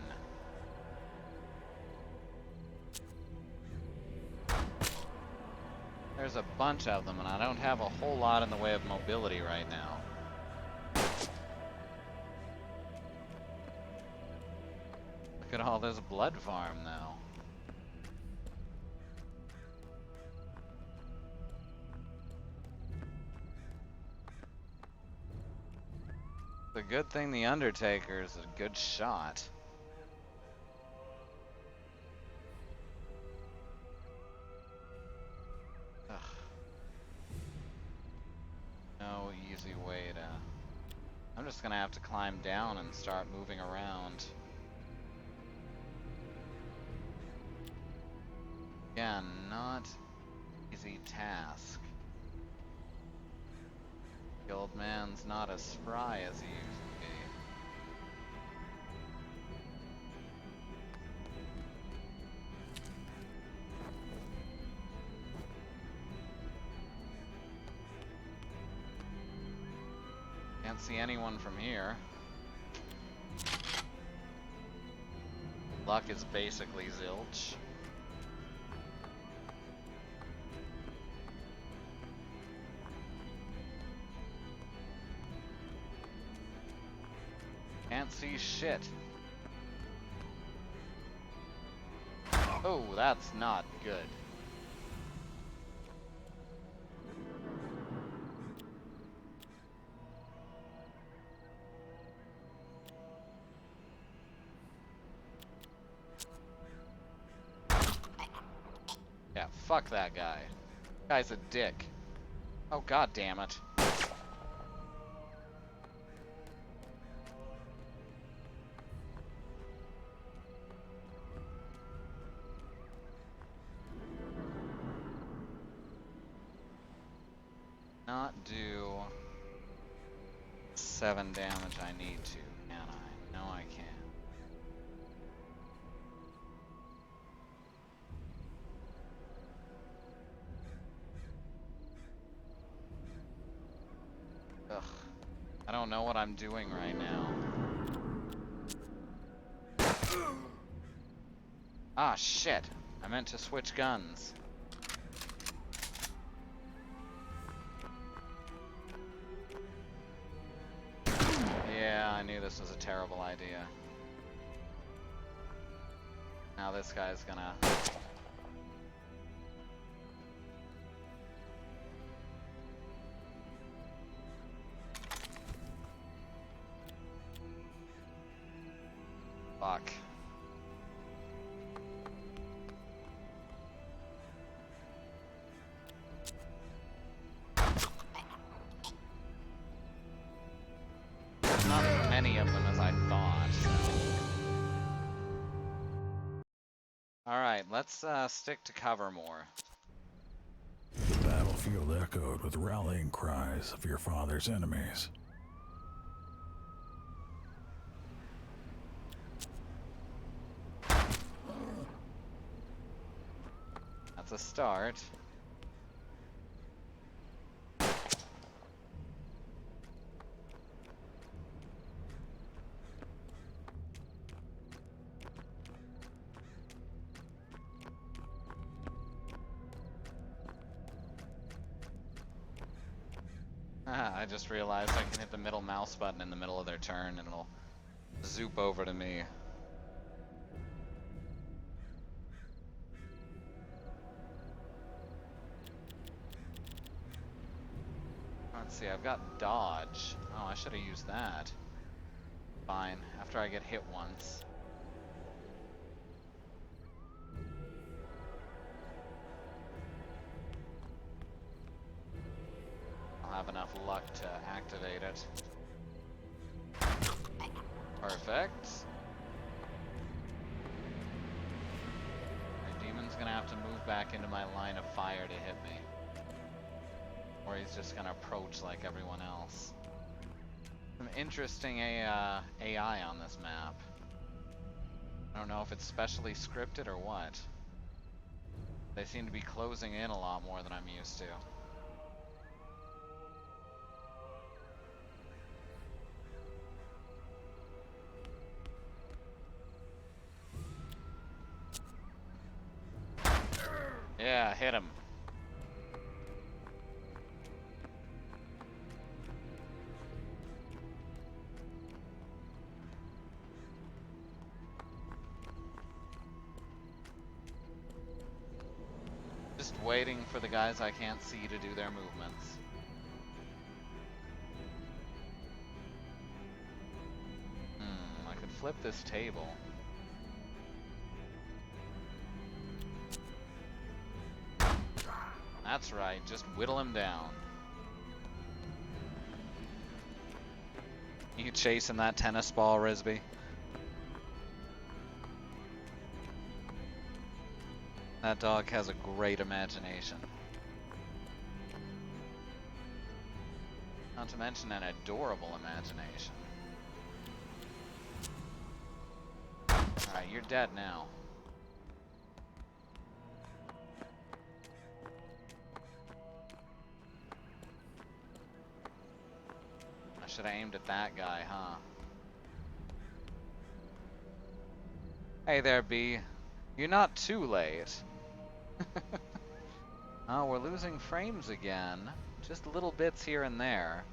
There's a bunch of them, and I don't have a whole lot in the way of mobility right now. Look at all this blood farm, though. The good thing the Undertaker is a good shot. Ugh. No easy way to... I'm just gonna have to climb down and start moving around. Again, not easy task. The old man's not as spry as he used to be. Can't see anyone from here. Luck is basically zilch. Can't see shit. Oh, that's not good. Yeah, fuck that guy. Guy's a dick. Oh, god damn it. Not do 7 damage I need to, can I? No, I can't. Ugh. I don't know what I'm doing right now. Ah, shit. I meant to switch guns. Yeah, I knew this was a terrible idea. Now this guy's gonna... Fuck. Not as many of them as I thought. Alright, let's stick to cover more. The battlefield echoed with rallying cries of your father's enemies. That's a start. I just realized I can hit the middle mouse button in the middle of their turn and it'll zoop over to me. Let's see, I've got dodge. Oh, I should have used that. Fine, after I get hit once. I'll have enough luck to activate it. Perfect. My demon's gonna have to move back into my line of fire to hit me. Or he's just gonna approach like everyone else. Some interesting AI on this map. I don't know if it's specially scripted or what. They seem to be closing in a lot more than I'm used to. Yeah, hit him. Just waiting for the guys I can't see to do their movements. I could flip this table. That's right, just whittle him down. You chasing that tennis ball, Risby? That dog has a great imagination. Not to mention an adorable imagination. Alright, you're dead now. I should have aimed at that guy, huh? Hey there, B. You're not too late. Oh, we're losing frames again. Just little bits here and there.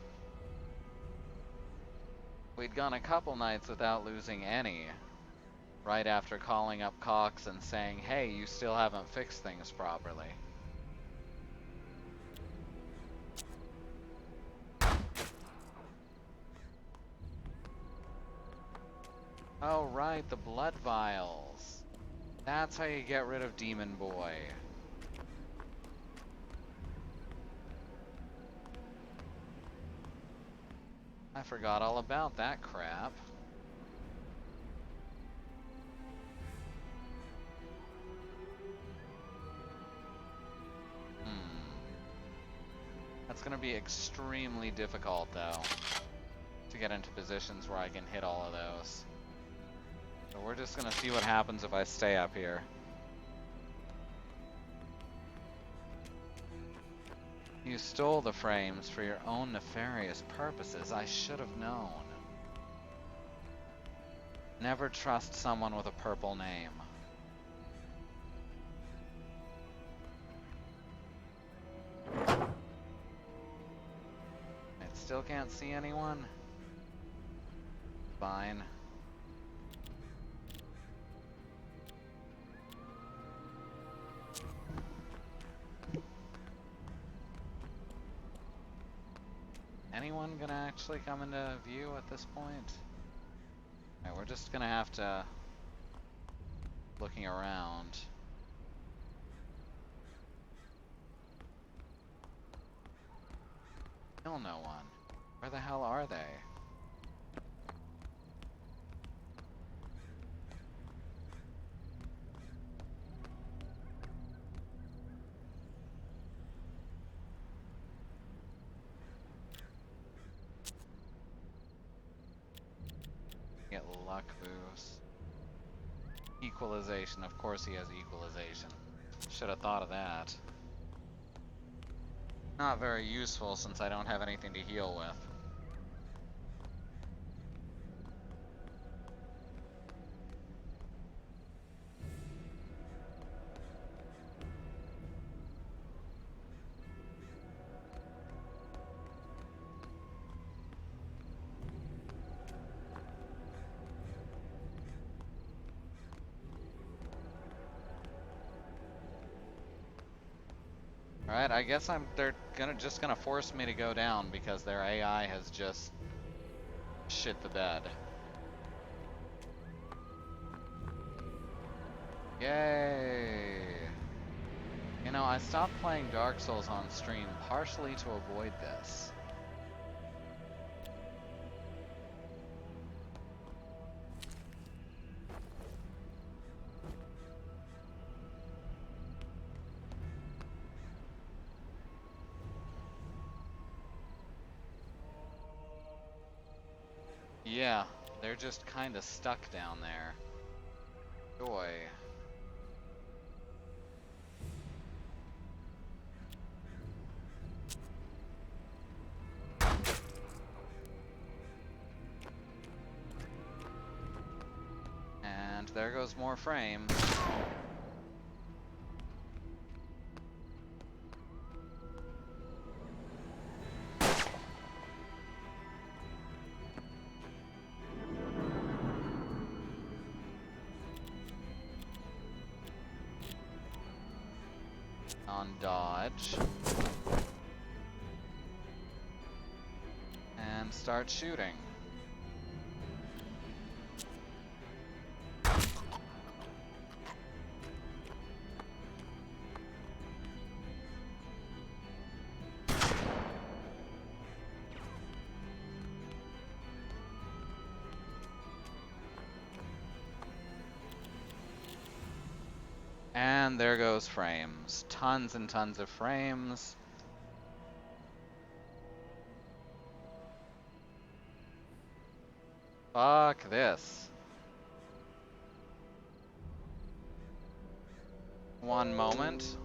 We'd gone a couple nights without losing any. Right after calling up Cox and saying, hey, you still haven't fixed things properly. Oh, right, the blood vials. That's how you get rid of Demon Boy. I forgot all about that crap. That's gonna be extremely difficult, though, to get into positions where I can hit all of those. So we're just gonna see what happens if I stay up here. You stole the frames for your own nefarious purposes. I should have known. Never trust someone with a purple name. I still can't see anyone? Fine. Anyone gonna actually come into view at this point? Alright, we're just gonna have to... looking around. Still no one. Where the hell are they? Get luck boost. Equalization. Of course he has equalization. Should have thought of that. Not very useful since I don't have anything to heal with. Alright, I guess they're just gonna force me to go down because their AI has just shit the bed. Yay! You know, I stopped playing Dark Souls on stream partially to avoid this. Yeah, they're just kind of stuck down there. Joy. And there goes more frames. On dodge. And start shooting. And there goes frames. Tons and tons of frames. Fuck this. One moment.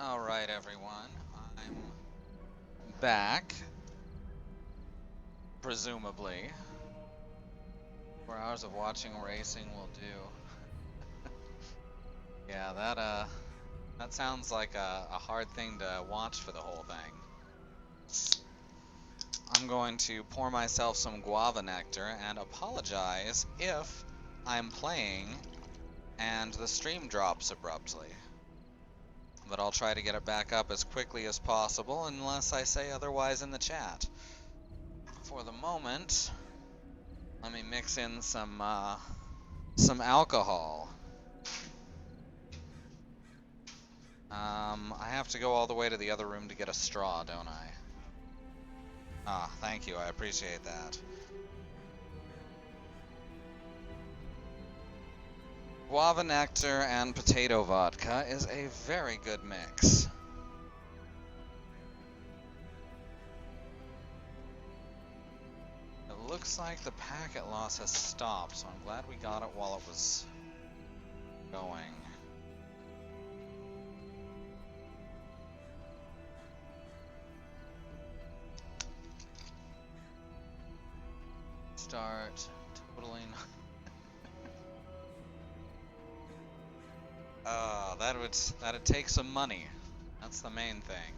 Alright, everyone. I'm back. Presumably. 4 hours of watching racing will do. Yeah, that sounds like a hard thing to watch for the whole thing. I'm going to pour myself some guava nectar and apologize if I'm playing and the stream drops abruptly. But I'll try to get it back up as quickly as possible unless I say otherwise in the chat. For the moment, let me mix in some alcohol. I have to go all the way to the other room to get a straw, don't I? Ah, thank you, I appreciate that. Guava nectar and potato vodka is a very good mix. It looks like the packet loss has stopped, so I'm glad we got it while it was going. Start totaling. That'd take some money. That's the main thing.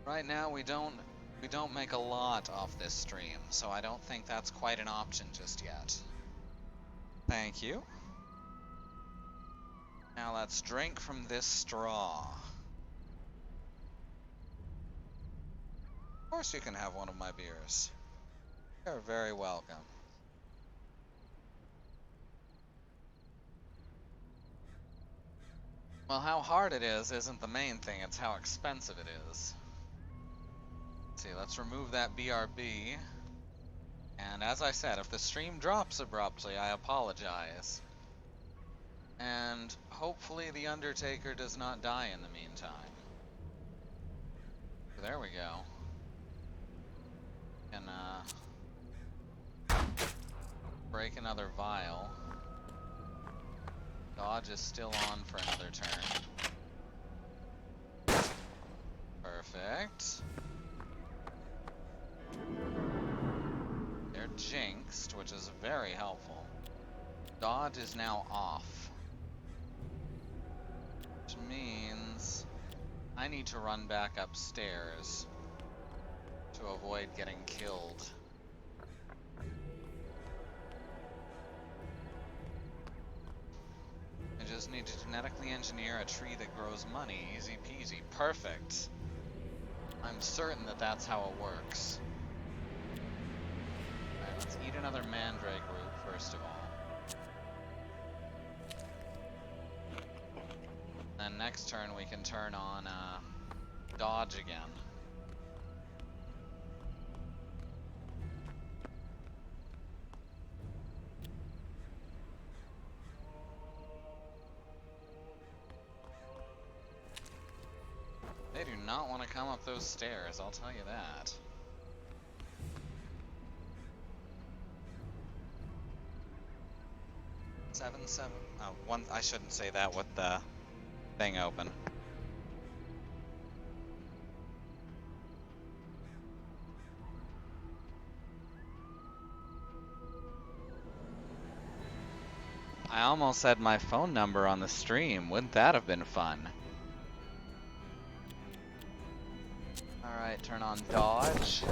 Right now we don't make a lot off this stream, so I don't think that's quite an option just yet. Thank you. Now let's drink from this straw. Of course you can have one of my beers. You're very welcome. Well, how hard it is isn't the main thing, it's how expensive it is. Let's see, let's remove that BRB. And as I said, if the stream drops abruptly, I apologize. And hopefully the Undertaker does not die in the meantime. There we go. And break another vial. Dodge is still on for another turn. Perfect. They're jinxed, which is very helpful. Dodge is now off. Which means I need to run back upstairs to avoid getting killed. I just need to genetically engineer a tree that grows money. Easy peasy. Perfect. I'm certain that that's how it works. Alright, let's eat another mandrake root first of all. Then next turn we can turn on dodge again. They do not want to come up those stairs, I'll tell you that. Oh, one. I shouldn't say that with the thing open. I almost said my phone number on the stream. Wouldn't that have been fun? Alright, turn on dodge.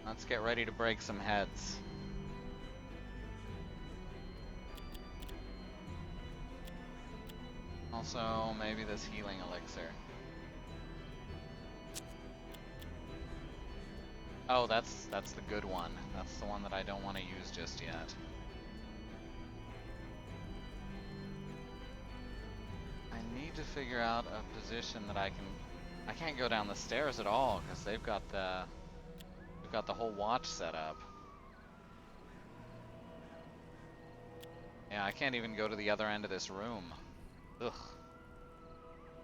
Let's get ready to break some heads. Also, maybe this healing elixir. Oh, that's the good one. That's the one that I don't want to use just yet. I need to figure out a position that I can't go down the stairs at all because they've got the whole watch set up. Yeah, I can't even go to the other end of this room. Ugh.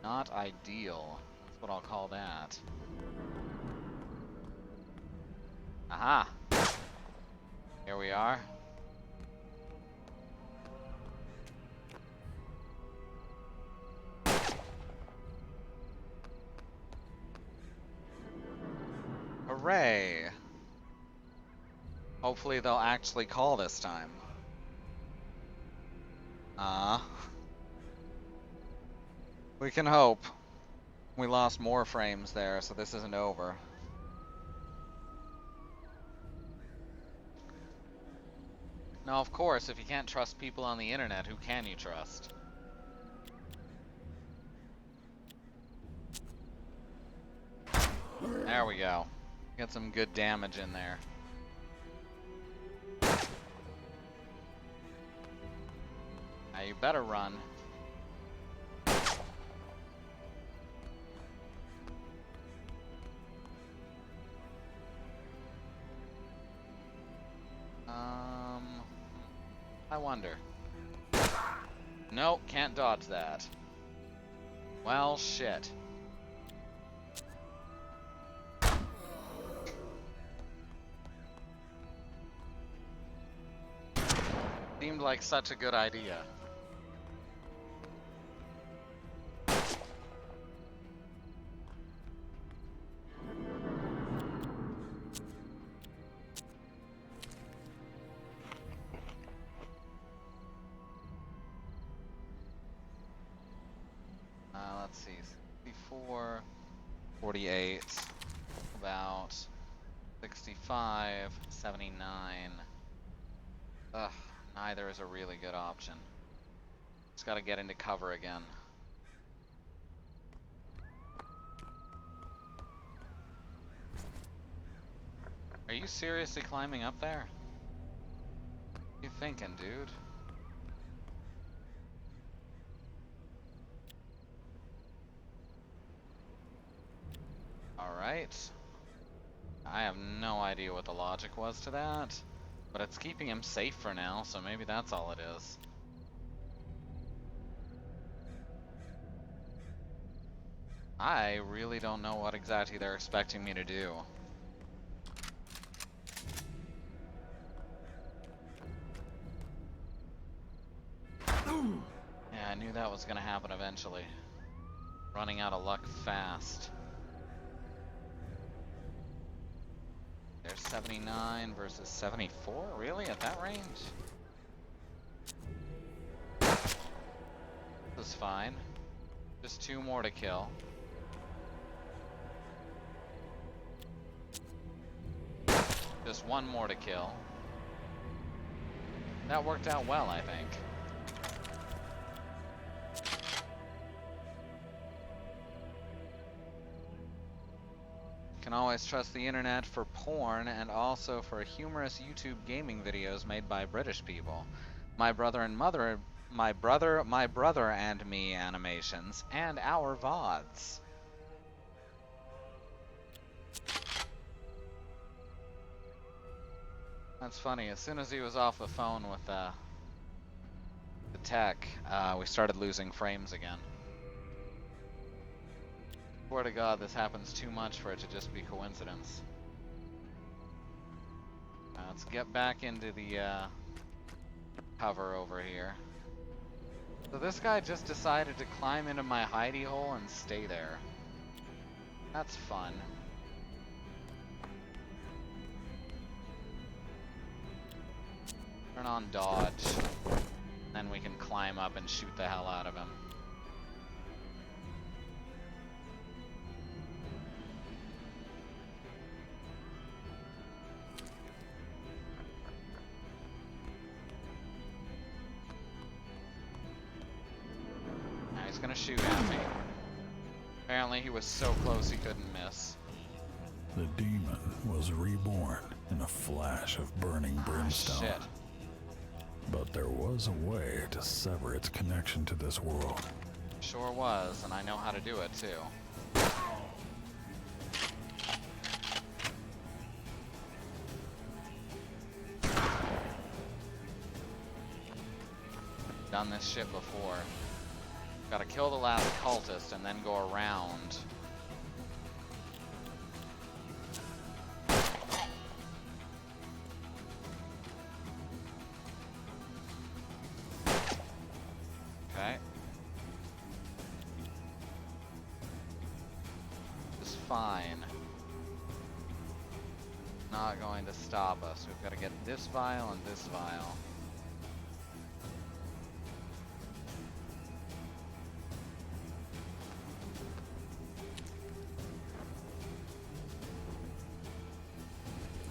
Not ideal. That's what I'll call that. Aha! Here we are. Hooray! Hopefully they'll actually call this time. We can hope. We lost more frames there, so this isn't over. Now, of course, if you can't trust people on the internet, who can you trust? There we go. Get some good damage in there. Now you better run. I wonder. Nope, can't dodge that. Well, shit. Seemed like such a good idea. Let's see, 64, 48, about 65, 79. Ugh, neither is a really good option. Just gotta get into cover again. Are you seriously climbing up there? What are you thinking, dude? Alright. I have no idea what the logic was to that, but it's keeping him safe for now, so maybe that's all it is. I really don't know what exactly they're expecting me to do. Yeah, I knew that was gonna happen eventually. Running out of luck fast. There's 79 versus 74? Really? At that range? This is fine. Just 2 more to kill. Just 1 more to kill. That worked out well, I think. Can always trust the internet for porn and also for humorous YouTube gaming videos made by British people. My brother and me animations and our VODs. That's funny. As soon as he was off the phone with the tech, we started losing frames again. Swear to God, this happens too much for it to just be coincidence. Let's get back into the cover over here. So this guy just decided to climb into my hidey hole and stay there. That's fun. Turn on dodge. Then we can climb up and shoot the hell out of him. He's gonna shoot at me. Apparently he was so close he couldn't miss. The demon was reborn in a flash of burning brimstone. Shit. But there was a way to sever its connection to this world. Sure was, and I know how to do it too. Done this shit before. Gotta kill the last cultist and then go around. Okay. It's fine. not going to stop us. We've got to get this vial and this vial.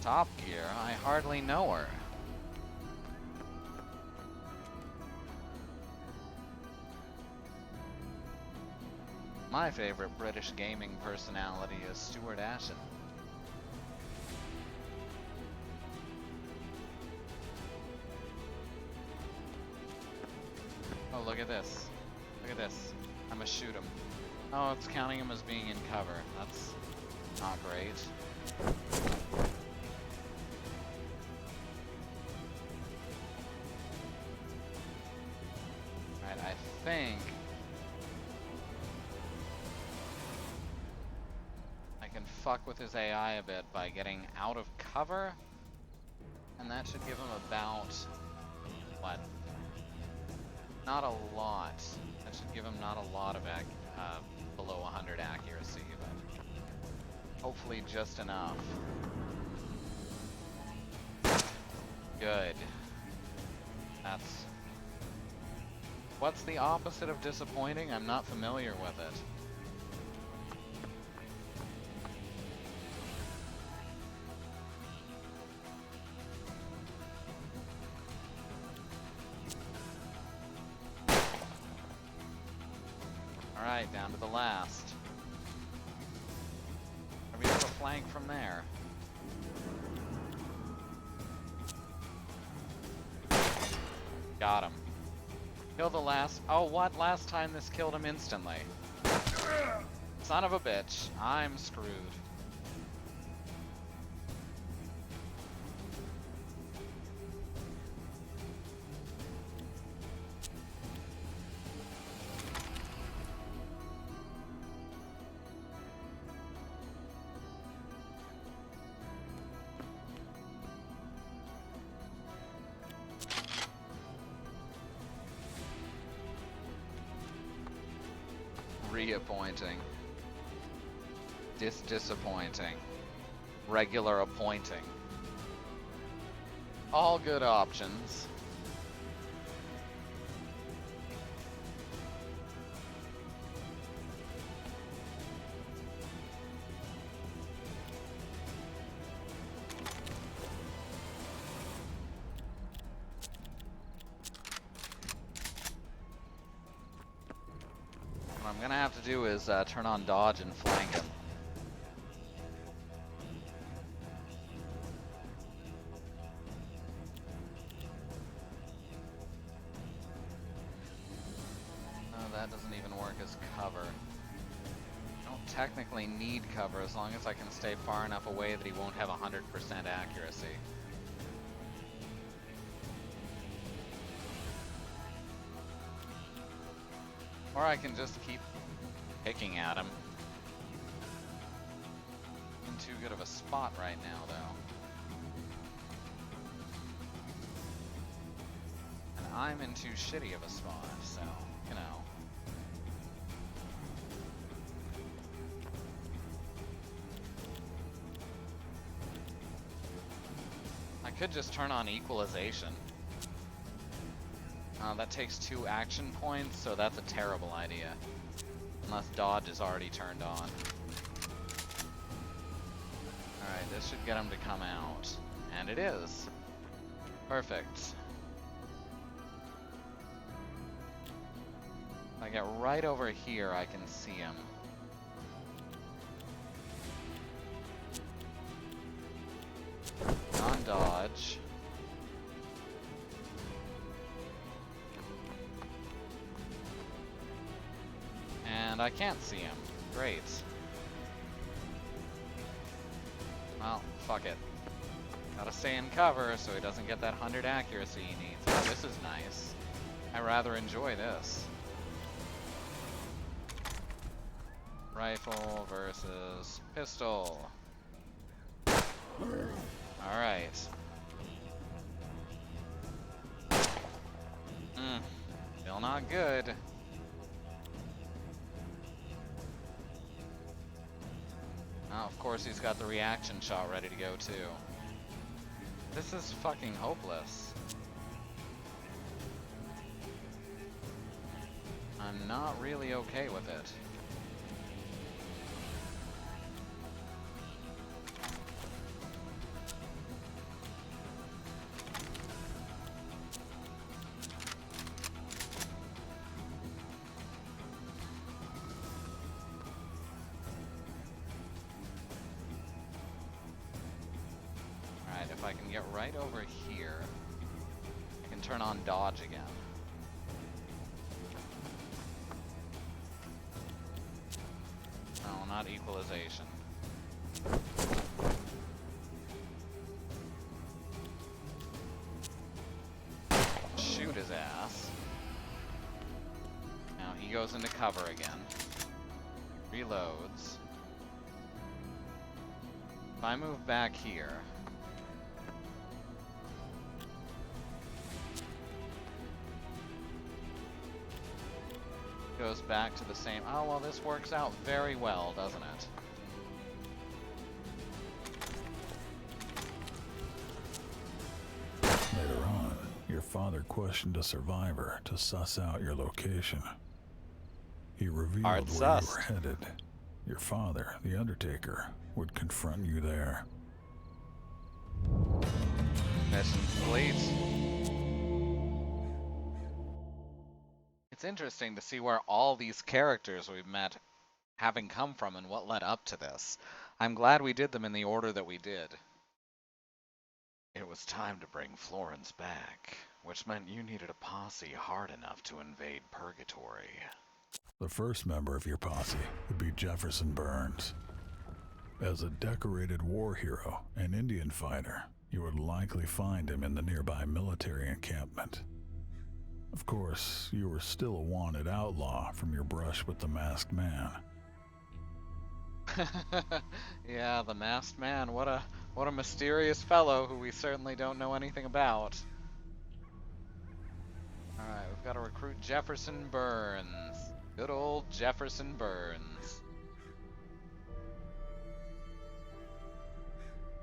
Top Gear? I hardly know her. My favorite British gaming personality is Stuart Ashen. Oh, look at this. Look at this. I'm gonna shoot him. Oh, it's counting him as being in cover. That's not great. Alright, I think I can fuck with his AI a bit by getting out of cover, and that should give him about, what? Not a lot. That should give him not a lot of below 100 accuracy, but hopefully just enough. Good. That's... What's the opposite of disappointing? I'm not familiar with it. Alright, down to the last. Are we able to flank from there? Got him. Kill the last... Oh, what? Last time this killed him instantly. Son of a bitch. I'm screwed. Reappointing. Disappointing. Regular appointing. All good options. What I'm gonna have to do is turn on dodge and flank him. No, that doesn't even work as cover. I don't technically need cover as long as I can stay far enough away that he won't have 100% accuracy. Or I can just keep picking at him. In too good of a spot right now, though. And I'm in too shitty of a spot, so, you know. I could just turn on equalization. That takes 2 action points, so that's a terrible idea. Unless dodge is already turned on. Alright, this should get him to come out. And it is. Perfect. If I get right over here, I can see him. Non-dodge. And I can't see him. Great. Well, fuck it. Gotta stay in cover so he doesn't get that 100 accuracy he needs. Oh, this is nice. I rather enjoy this. Rifle versus pistol. Alright. Still not good. Now, of course, he's got the reaction shot ready to go, too. This is fucking hopeless. I'm not really okay with it. Alright, if I can get right over here, I can turn on dodge again. No, not equalization. Shoot his ass. Now he goes into cover again. Reloads. If I move back here... goes back to the same... Oh, well, this works out very well, doesn't it? Later on, your father questioned a survivor to suss out your location. He revealed Hard where sus. you were headed. Your father, the Undertaker, would confront you there. Mission complete. It's interesting to see where all these characters we've met having come from and what led up to this. I'm glad we did them in the order that we did. It was time to bring Florence back, which meant you needed a posse hard enough to invade Purgatory. The first member of your posse would be Jefferson Burns. As a decorated war hero and Indian fighter, you would likely find him in the nearby military encampment. Of course, you were still a wanted outlaw from your brush with the Masked Man. Yeah, the Masked Man. What a mysterious fellow who we certainly don't know anything about. Alright, we've got to recruit Jefferson Burns. Good old Jefferson Burns.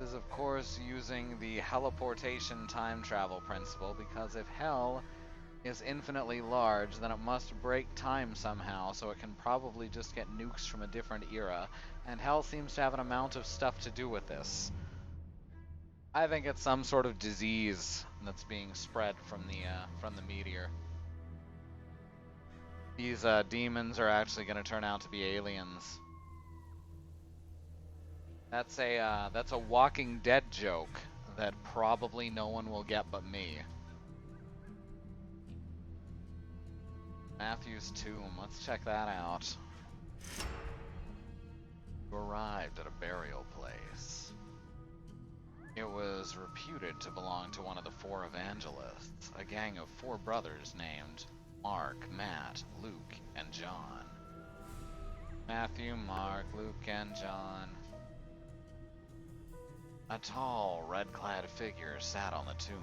This is, of course, using the heliportation time travel principle, because if hell is infinitely large, then it must break time somehow, so it can probably just get nukes from a different era, and hell seems to have an amount of stuff to do with this. I think it's some sort of disease that's being spread from the meteor. These demons are actually going to turn out to be aliens. That's a Walking Dead joke that probably no one will get but me. Matthew's tomb. Let's check that out. You arrived at a burial place. It was reputed to belong to one of the four evangelists, a gang of four brothers named Mark, Matt, Luke, and John. Matthew, Mark, Luke, and John. A tall, red-clad figure sat on the tomb.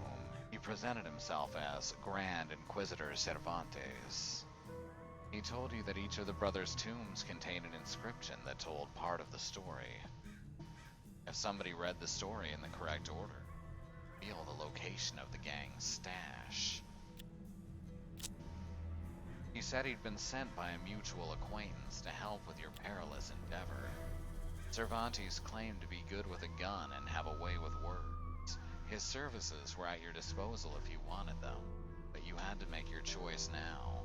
He presented himself as Grand Inquisitor Cervantes. He told you that each of the brothers' tombs contained an inscription that told part of the story. If somebody read the story in the correct order, reveal the location of the gang's stash. He said he'd been sent by a mutual acquaintance to help with your perilous endeavor. Cervantes claimed to be good with a gun and have a way with words. His services were at your disposal if you wanted them, but you had to make your choice now.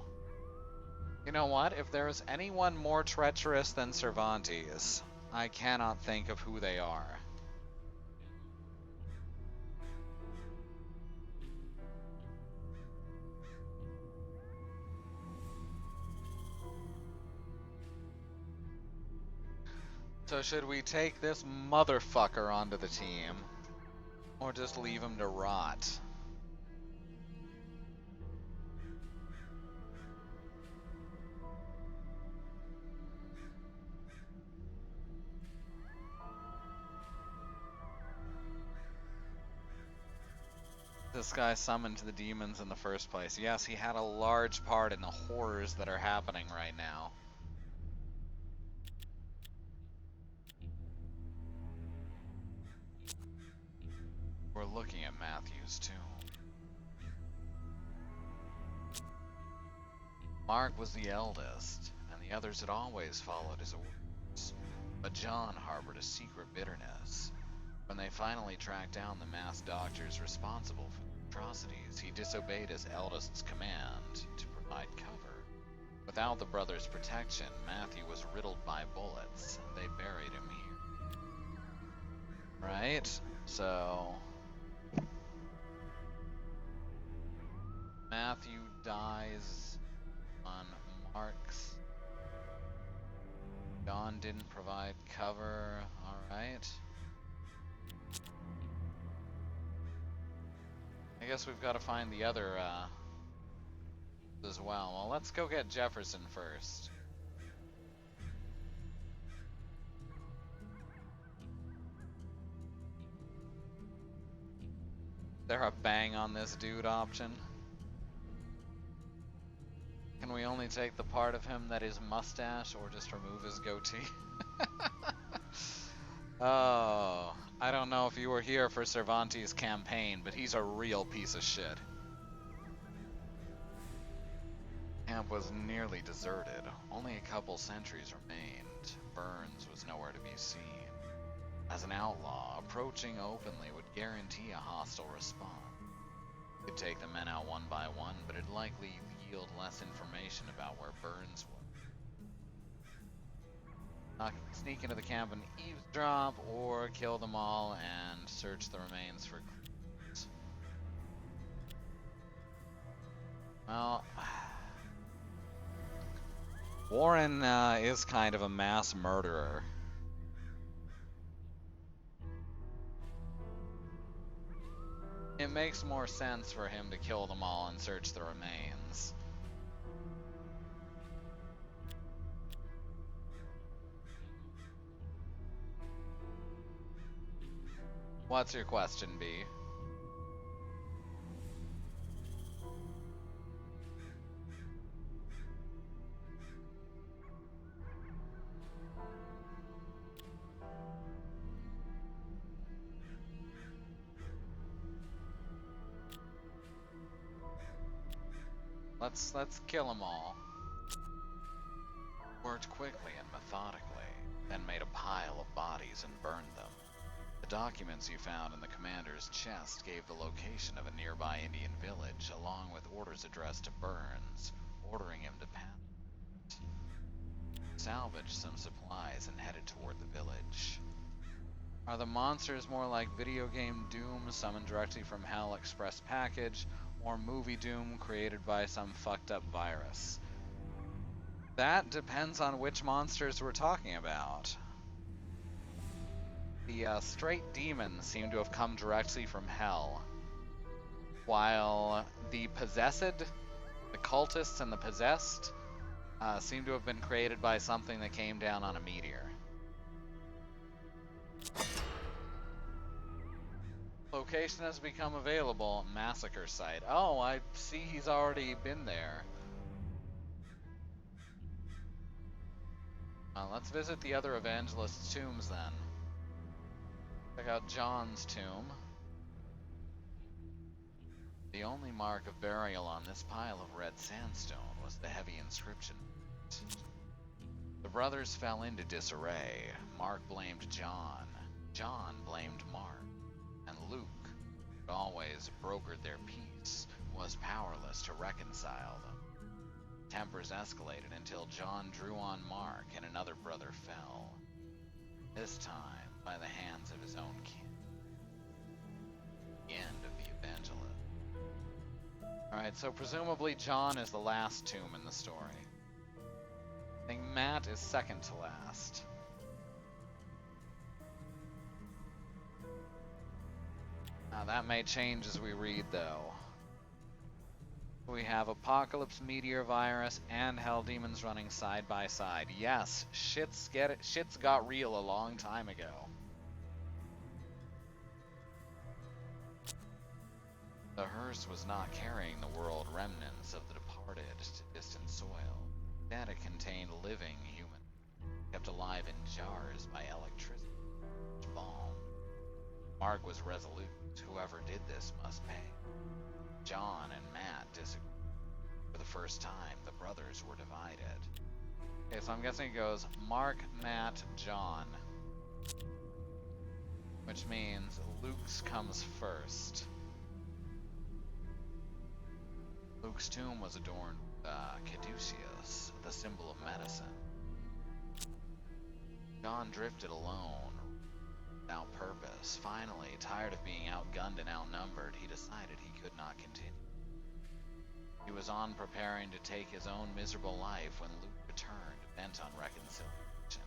You know what? If there is anyone more treacherous than Cervantes, I cannot think of who they are. So should we take this motherfucker onto the team, or just leave him to rot? This guy summoned the demons in the first place. Yes, he had a large part in the horrors that are happening right now. We're looking at Matthew's tomb. Mark was the eldest, and the others had always followed his orders. But John harbored a secret bitterness. When they finally tracked down the masked doctors responsible for the atrocities, he disobeyed his eldest's command to provide cover. Without the brothers' protection, Matthew was riddled by bullets, and they buried him here. Right? So Matthew dies on Mark's. John didn't provide cover. Alright. I guess we've got to find the other as well. Well, let's go get Jefferson first. Is there a bang on this dude option? Can we only take the part of him that is mustache, or just remove his goatee? Oh, I don't know if you were here for Cervantes' campaign, but he's a real piece of shit. Camp was nearly deserted. Only a couple sentries remained. Burns was nowhere to be seen. As an outlaw, approaching openly would guarantee a hostile response. You could take the men out one by one, but it'd likely yield less information about where Burns was. Sneak into the camp and eavesdrop, or kill them all and search the remains for clues. Well, Warren is kind of a mass murderer. It makes more sense for him to kill them all and search the remains. What's your question, B? Let's kill them all. Worked quickly and methodically, then made a pile of bodies and burned them. The documents you found in the commander's chest gave the location of a nearby Indian village, along with orders addressed to Burns, ordering him to pass. Salvaged some supplies and headed toward the village. Are the monsters more like video game Doom summoned directly from Hell Express package, or movie Doom created by some fucked up virus? That depends on which monsters we're talking about. The straight demons seem to have come directly from Hell, while the possessed, the cultists and the possessed, seem to have been created by something that came down on a meteor. Location has become available. Massacre site. Oh, I see he's already been there. Let's visit the other evangelists' tombs then. Check out John's tomb. The only mark of burial on this pile of red sandstone was the heavy inscription. The brothers fell into disarray. Mark blamed John. John blamed Mark. And Luke, who always brokered their peace, was powerless to reconcile them. Tempers escalated until John drew on Mark and another brother fell. This time by the hands of his own kin. The end of the evangelist. Alright, so presumably John is the last tomb in the story. I think Matt is second to last. Now that may change as we read, though. We have Apocalypse Meteor Virus and Hell Demons running side by side. Yes, shit's got real a long time ago. The hearse was not carrying the world remnants of the departed to distant soil. Instead, it contained living human, kept alive in jars by electricity, balm. Mark was resolute. Whoever did this must pay. John and Matt disagreed. For the first time, the brothers were divided. Okay, so I'm guessing it goes Mark, Matt, John. Which means Luke's comes first. Luke's tomb was adorned with caduceus, the symbol of medicine. John drifted alone, without purpose. Finally, tired of being outgunned and outnumbered, he decided he could not continue. He was on preparing to take his own miserable life when Luke returned, bent on reconciliation.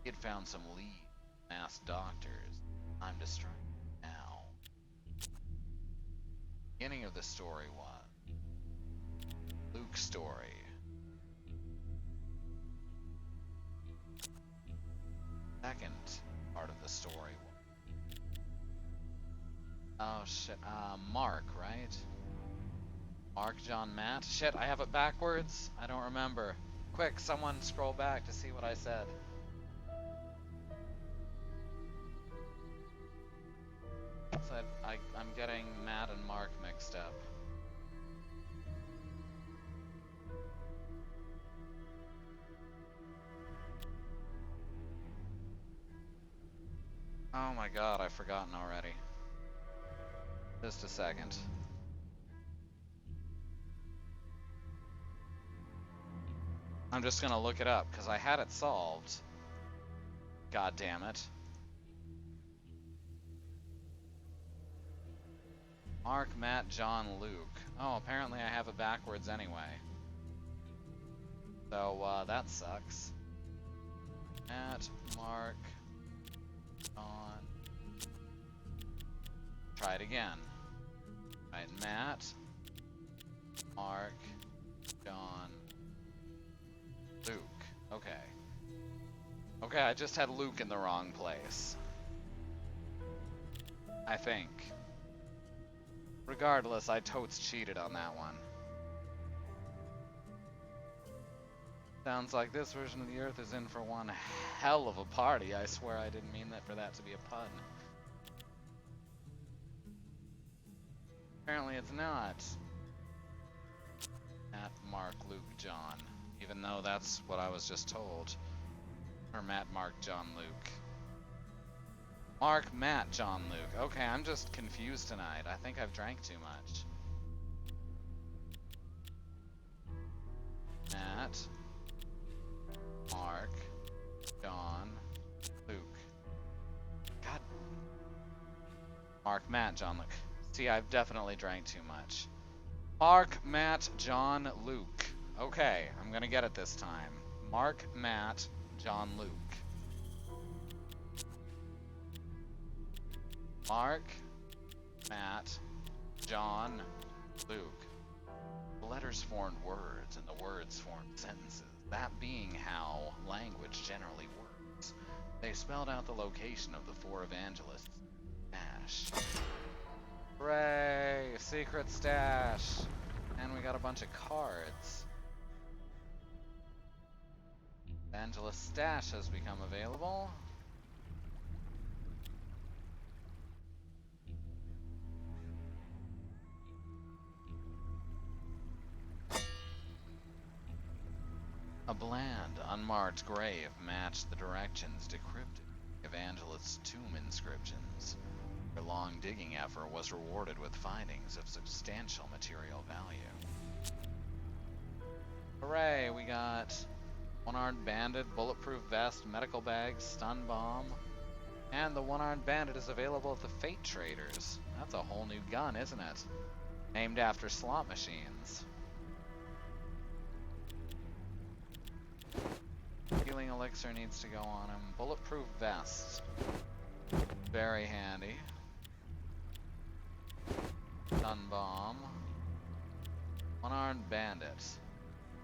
He had found some leads, asked doctors. Time to strike now. The beginning of the story was Luke's story. Second part of the story. Oh shit, Mark, right? Mark, John, Matt? Shit, I have it backwards? I don't remember. Quick, someone scroll back to see what I said. So I'm getting Matt and Mark mixed up. Oh my god, I've forgotten already. Just a second. I'm just gonna look it up, because I had it solved. God damn it. Mark, Matt, John, Luke. Oh, apparently I have it backwards anyway. So, that sucks. Matt, Mark, John. Try it again. Right, Matt, Mark, John, Luke. Okay. Okay, I just had Luke in the wrong place. I think. Regardless, I totes cheated on that one. Sounds like this version of the Earth is in for one hell of a party. I swear I didn't mean that for that to be a pun. Apparently it's not. Matt, Mark, Luke, John. Even though that's what I was just told. Or Matt, Mark, John, Luke. Mark, Matt, John, Luke. Okay, I'm just confused tonight. I think I've drank too much. Matt, Mark, John, Luke. God. Mark, Matt, John, Luke. See, I've definitely drank too much. Mark, Matt, John, Luke. Okay, I'm gonna get it this time. Mark, Matt, John, Luke. Mark, Matt, John, Luke. The letters formed words, and the words formed sentences. That being how language generally works. They spelled out the location of the four evangelists' stash. Hooray! Secret stash! And we got a bunch of cards. Evangelist stash has become available. A bland, unmarked grave matched the directions decrypted Evangelist's tomb inscriptions. Their long digging effort was rewarded with findings of substantial material value. Hooray, we got one-armed bandit, bulletproof vest, medical bag, stun bomb, and the one-armed bandit is available at the Fate Traders. That's a whole new gun, isn't it? Named after slot machines. Healing elixir needs to go on him. Bulletproof vest. Very handy. Stun bomb. One-armed bandit.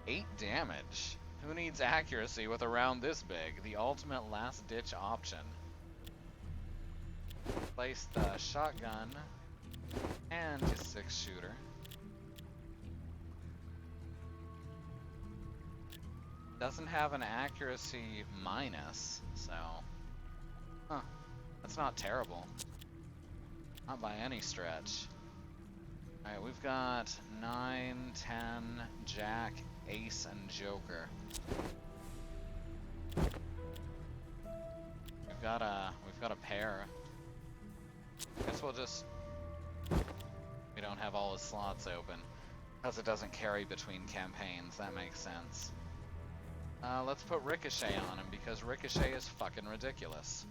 8 damage. Who needs accuracy with a round this big? The ultimate last-ditch option. Place the shotgun and his 6-shooter. Doesn't have an accuracy minus, so... Huh. That's not terrible. Not by any stretch. Alright, we've got 9, 10, Jack, Ace, and Joker. We've got a pair. Guess we'll just... We don't have all the slots open. Because it doesn't carry between campaigns, that makes sense. Let's put Ricochet on him, because Ricochet is fucking ridiculous.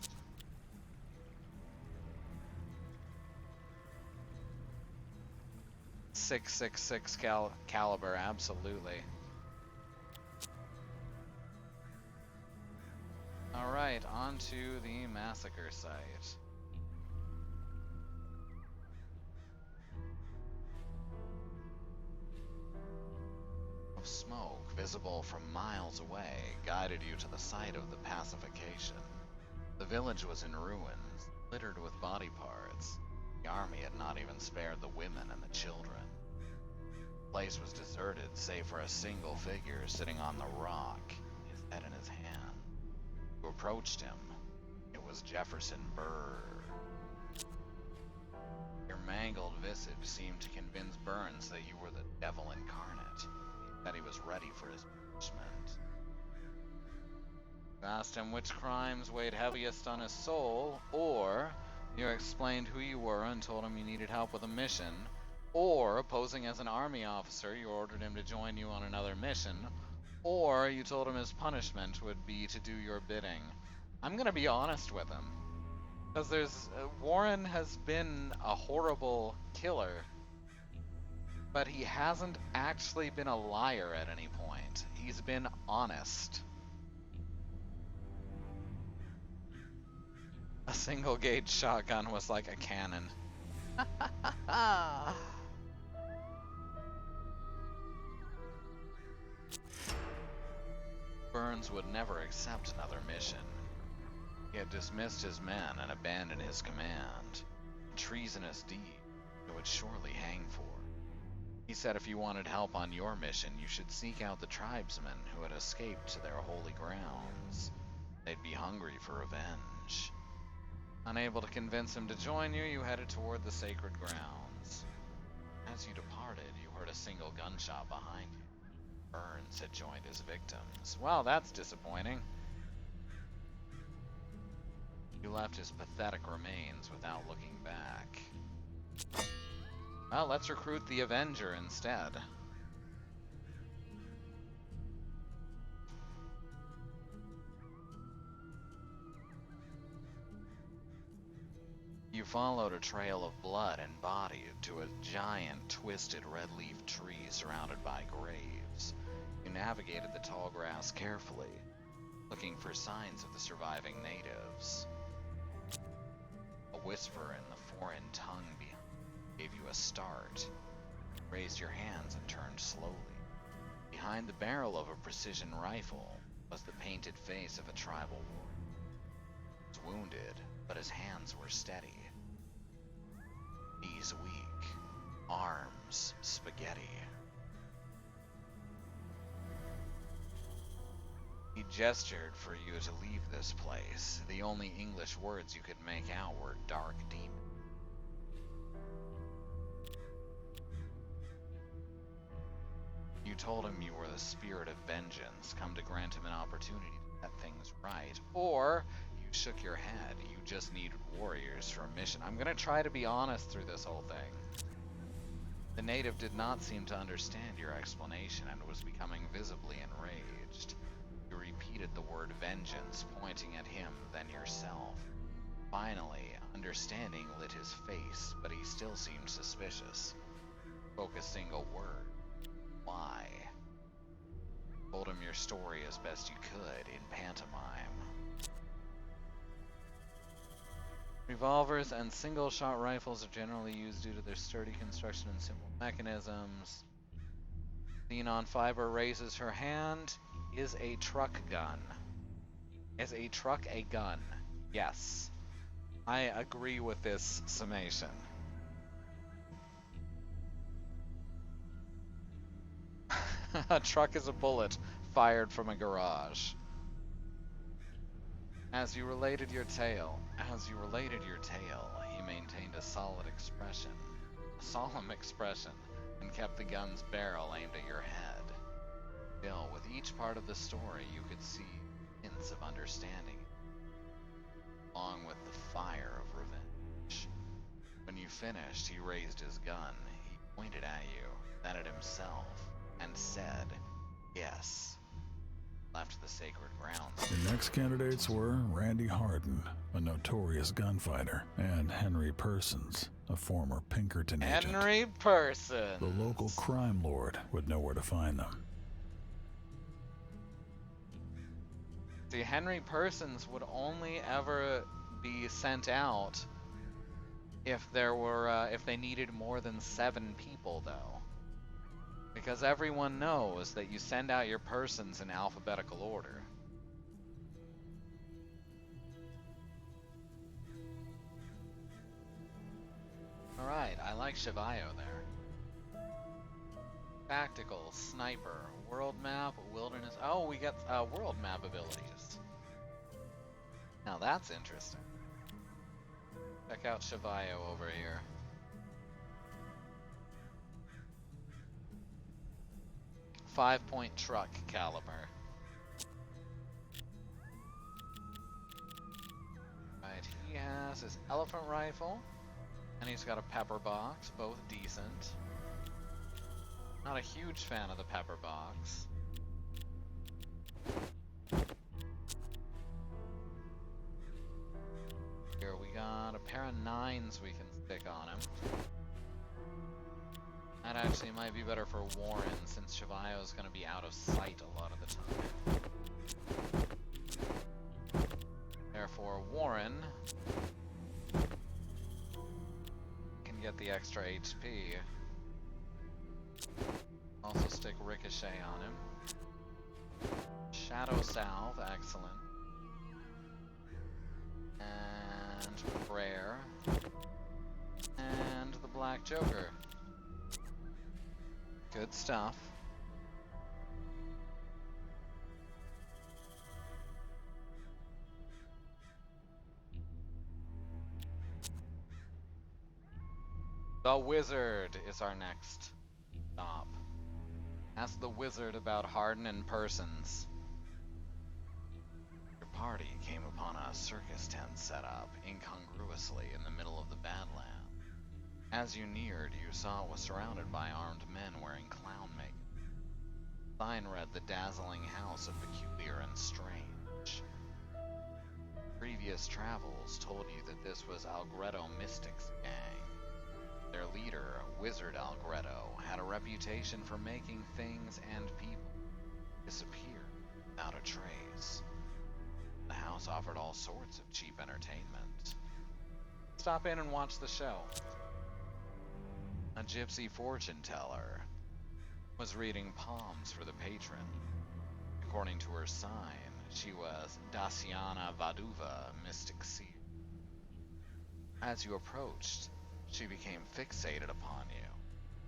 .666 caliber, absolutely. Alright, on to the massacre site. Smoke, visible from miles away, guided you to the site of the pacification. The village was in ruins, littered with body parts. The army had not even spared the women and the children. The place was deserted, save for a single figure sitting on the rock, his head in his hand. You approached him. It was Jefferson Burr. Your mangled visage seemed to convince Burns that you were the devil incarnate. That he was ready for his punishment. You asked him which crimes weighed heaviest on his soul, or you explained who you were and told him you needed help with a mission, or, posing as an army officer, you ordered him to join you on another mission, or you told him his punishment would be to do your bidding. I'm gonna be honest with him, because Warren has been a horrible killer, but he hasn't actually been a liar at any point. He's been honest. A single gauge shotgun was like a cannon. Burns would never accept another mission. He had dismissed his men and abandoned his command. A treasonous deed he would surely hang for. He said if you wanted help on your mission, you should seek out the tribesmen who had escaped to their holy grounds. They'd be hungry for revenge. Unable to convince him to join you, you headed toward the sacred grounds. As you departed, you heard a single gunshot behind you. Burns had joined his victims. Well, that's disappointing. You left his pathetic remains without looking back. Well, let's recruit the Avenger instead. You followed a trail of blood and body to a giant, twisted red-leaf tree surrounded by graves. You navigated the tall grass carefully, looking for signs of the surviving natives. A whisper in the foreign tongue behind gave you a start. You raised your hands and turned slowly. Behind the barrel of a precision rifle was the painted face of a tribal warrior. He was wounded, but his hands were steady. Knees weak, arms spaghetti. He gestured for you to leave this place. The only English words you could make out were dark demon. You told him you were the spirit of vengeance, come to grant him an opportunity to set things right, or you shook your head. You just need warriors for a mission. I'm gonna try to be honest through this whole thing. The native did not seem to understand your explanation and was becoming visibly enraged. You repeated the word vengeance, pointing at him, then yourself. Finally, understanding lit his face, but he still seemed suspicious. Spoke a single word. Why? Told him your story as best you could in pantomime. Revolvers and single-shot rifles are generally used due to their sturdy construction and simple mechanisms. Xenon Fiber raises her hand. Is a truck gun. Is a truck a gun? Yes. I agree with this summation. A truck is a bullet fired from a garage. As you related your tale, he maintained a solemn expression, and kept the gun's barrel aimed at your head. Still, with each part of the story, you could see hints of understanding, along with the fire of revenge. When you finished, he raised his gun. He pointed at you, then at himself, and said, "Yes." Left the sacred grounds. The next candidates were Randy Harden, a notorious gunfighter, and Henry Persons, a former Pinkerton agent. Henry Persons! The local crime lord would know where to find them. See, Henry Persons would only ever be sent out if they needed more than 7 people, though. Because everyone knows that you send out your persons in alphabetical order. Alright, I like Shivayo there. Tactical, sniper, world map, wilderness. Oh, we got world map abilities. Now that's interesting. Check out Shivayo over here. Five-point truck caliber. Right, he has his elephant rifle, and he's got a pepper box, both decent. Not a huge fan of the pepper box. Here we got a pair of 9s we can stick on him. That actually might be better for Warren, since Shivayo is going to be out of sight a lot of the time. Therefore, Warren can get the extra HP. Also stick Ricochet on him. Shadow Salve, excellent. And Prayer. And the Black Joker. Good stuff. The Wizard is our next stop. Ask the Wizard about Harden and Persons. Your party came upon a circus tent set up incongruously in the middle of the Badlands. As you neared, you saw it was surrounded by armed men wearing clown makeup. The sign read, "The Dazzling House of Peculiar and Strange." Previous travels told you that this was Algretto Mystics' gang. Their leader, Wizard Algretto, had a reputation for making things and people disappear without a trace. The house offered all sorts of cheap entertainment. Stop in and watch the show. A gypsy fortune teller was reading palms for the patron. According to her sign, she was Daciana Vaduva, mystic seer. As you approached, she became fixated upon you,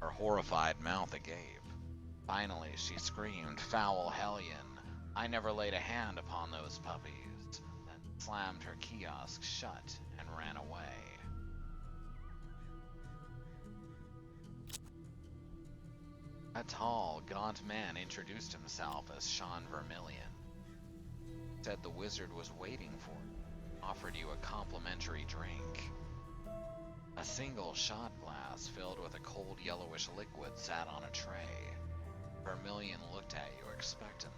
her horrified mouth agape. Finally, she screamed, "Foul hellion! I never laid a hand upon those puppies," then slammed her kiosk shut and ran away. A tall, gaunt man introduced himself as Sean Vermillion. Said the wizard was waiting for you, offered you a complimentary drink. A single shot glass filled with a cold yellowish liquid sat on a tray. Vermillion looked at you expectantly.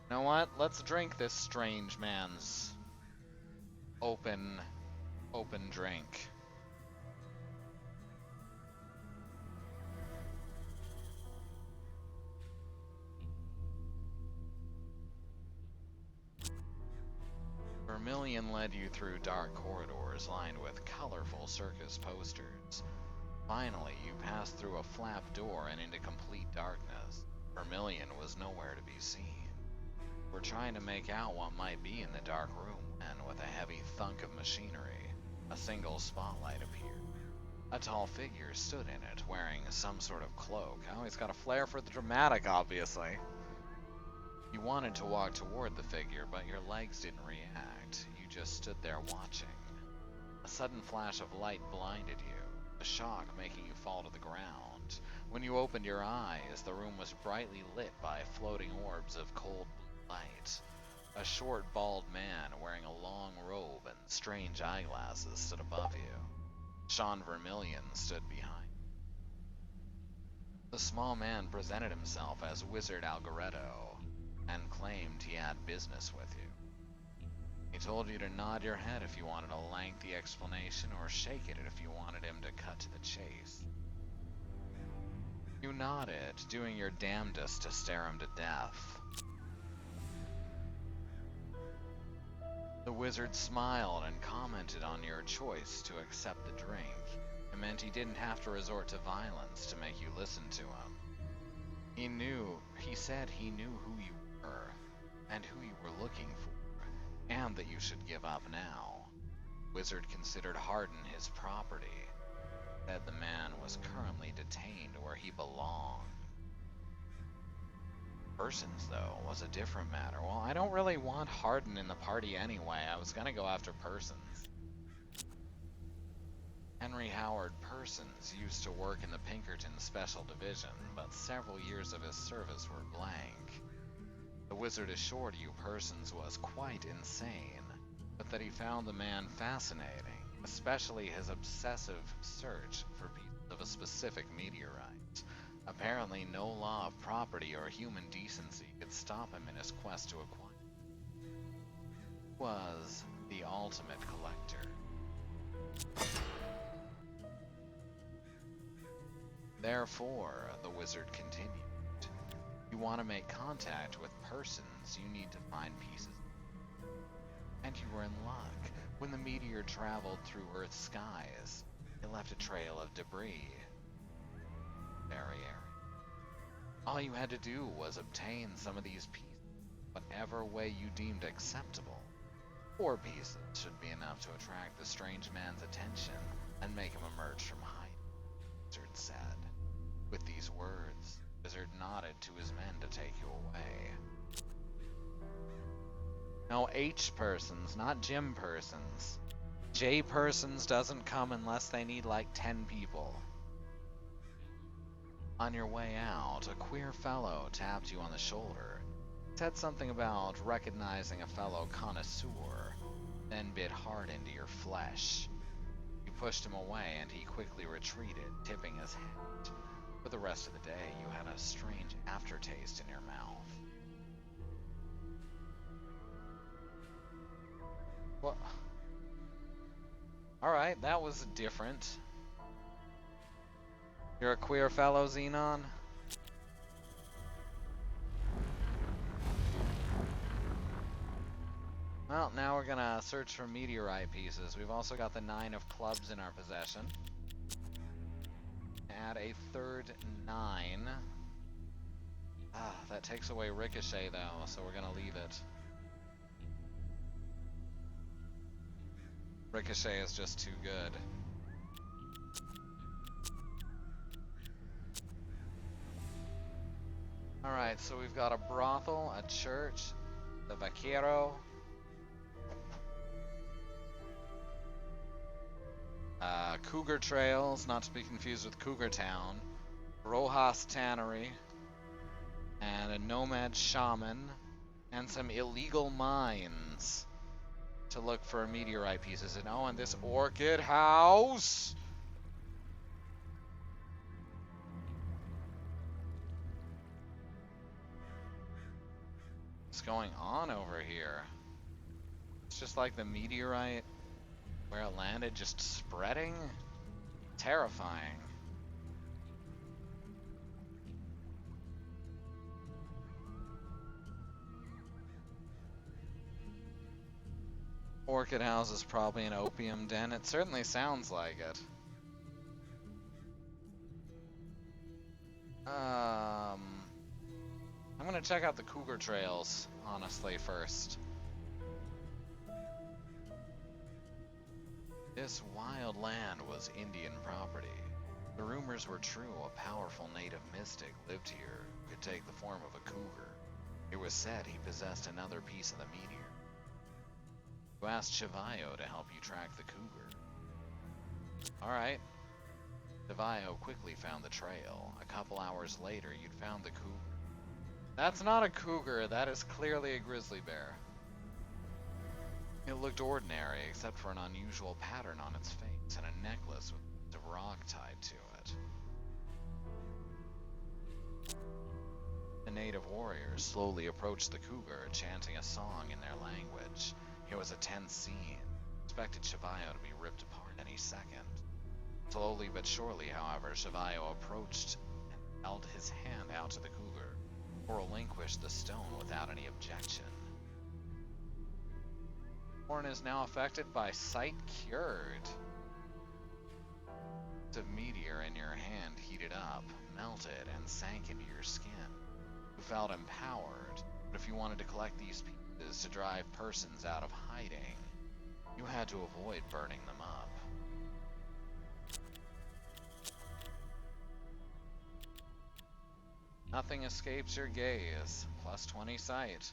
You know what? Let's drink this strange man's open drink. Vermillion led you through dark corridors lined with colorful circus posters. Finally, you passed through a flap door and into complete darkness. Vermillion was nowhere to be seen. We're trying to make out what might be in the dark room, and with a heavy thunk of machinery, a single spotlight appeared. A tall figure stood in it, wearing some sort of cloak. Oh, he's got a flair for the dramatic, obviously. You wanted to walk toward the figure, but your legs didn't react. You just stood there watching. A sudden flash of light blinded you, the shock making you fall to the ground. When you opened your eyes, the room was brightly lit by floating orbs of cold blue light. A short, bald man wearing a long robe and strange eyeglasses stood above you. Sean Vermillion stood behind. The small man presented himself as Wizard Algoretto and claimed he had business with you. He told you to nod your head if you wanted a lengthy explanation or shake it if you wanted him to cut to the chase. You nodded, doing your damnedest to stare him to death. The wizard smiled and commented on your choice to accept the drink. It meant he didn't have to resort to violence to make you listen to him. He said he knew who you were, and who you were looking for, and that you should give up now. Wizard considered Hardin his property, said the man was currently detained where he belonged. Persons, though, was a different matter. Well, I don't really want Hardin in the party anyway. I was gonna go after Persons. Henry Howard Persons used to work in the Pinkerton Special Division, but several years of his service were blank. The wizard assured you Persons was quite insane, but that he found the man fascinating, especially his obsessive search for pieces of a specific meteorite. Apparently, no law of property or human decency could stop him in his quest to acquire it. He was the ultimate collector. Therefore, the wizard continued, you want to make contact with Persons, you need to find pieces. And you were in luck. When the meteor traveled through Earth's skies, it left a trail of debris. Very airy. All you had to do was obtain some of these pieces, whatever way you deemed acceptable. 4 pieces should be enough to attract the strange man's attention and make him emerge from hiding, the wizard said. With these words, the wizard nodded to his men to take you away. No, H Persons, not Jim Persons. J Persons doesn't come unless they need like 10 people. On your way out, a queer fellow tapped you on the shoulder. Said something about recognizing a fellow connoisseur, then bit hard into your flesh. You pushed him away and he quickly retreated, tipping his head. For the rest of the day, you had a strange aftertaste in your mouth. Well, alright, that was different. You're a queer fellow, Xenon? Well, now we're gonna search for meteorite pieces. We've also got the 9 of clubs in our possession. Add a third 9. That takes away Ricochet though, so we're gonna leave it. Ricochet is just too good. Alright, so we've got a brothel, a church, the Vaquero, Cougar Trails, not to be confused with Cougar Town, Rojas Tannery, and a nomad shaman, and some illegal mines to look for meteorite pieces. And oh, and this orchid house! What's going on over here? It's just like the meteorite where it landed, just spreading? Terrifying. Orchid House is probably an opium den. It certainly sounds like it. I'm gonna check out the Cougar Trails, honestly, first. This wild land was Indian property. The rumors were true. A powerful native mystic lived here who could take the form of a cougar. It was said he possessed another piece of the meteor. You asked Shivayo to help you track the cougar. Alright. Shivayo quickly found the trail. A couple hours later, you'd found the cougar. That's not a cougar, that is clearly a grizzly bear. It looked ordinary, except for an unusual pattern on its face and a necklace with a rock tied to it. The native warriors slowly approached the cougar, chanting a song in their language. It was a tense scene. Expected Shivayo to be ripped apart any second. Slowly but surely, however, Shivayo approached and held his hand out to the cougar, or relinquished the stone without any objection. Horn is now affected by sight cured. The meteor in your hand heated up, melted, and sank into your skin. You felt empowered, but if you wanted to collect these pieces to drive persons out of hiding, you had to avoid burning them up. Nothing escapes your gaze. Plus 20 sight.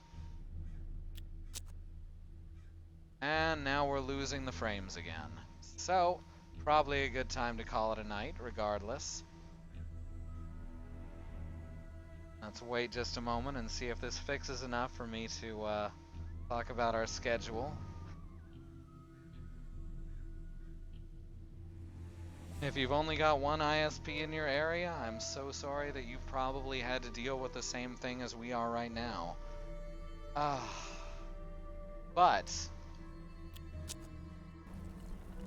And now we're losing the frames again. So, probably a good time to call it a night, regardless. Let's wait just a moment and see if this fixes enough for me to talk about our schedule. If you've only got one ISP in your area, I'm so sorry that you've probably had to deal with the same thing as we are right now. But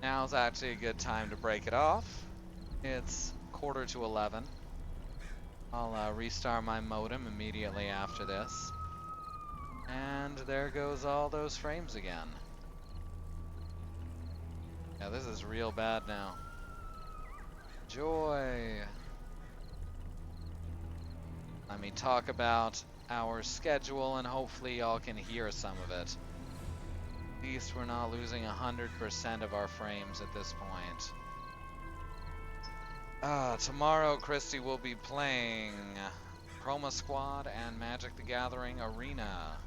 now's actually a good time to break it off. It's 11:15. I'll restart my modem immediately after this. And there goes all those frames again. Yeah, this is real bad now. Joy. Let me talk about our schedule and hopefully y'all can hear some of it. At least we're not losing 100% of our frames at this point. Tomorrow Christy will be playing Chroma Squad and Magic the Gathering Arena.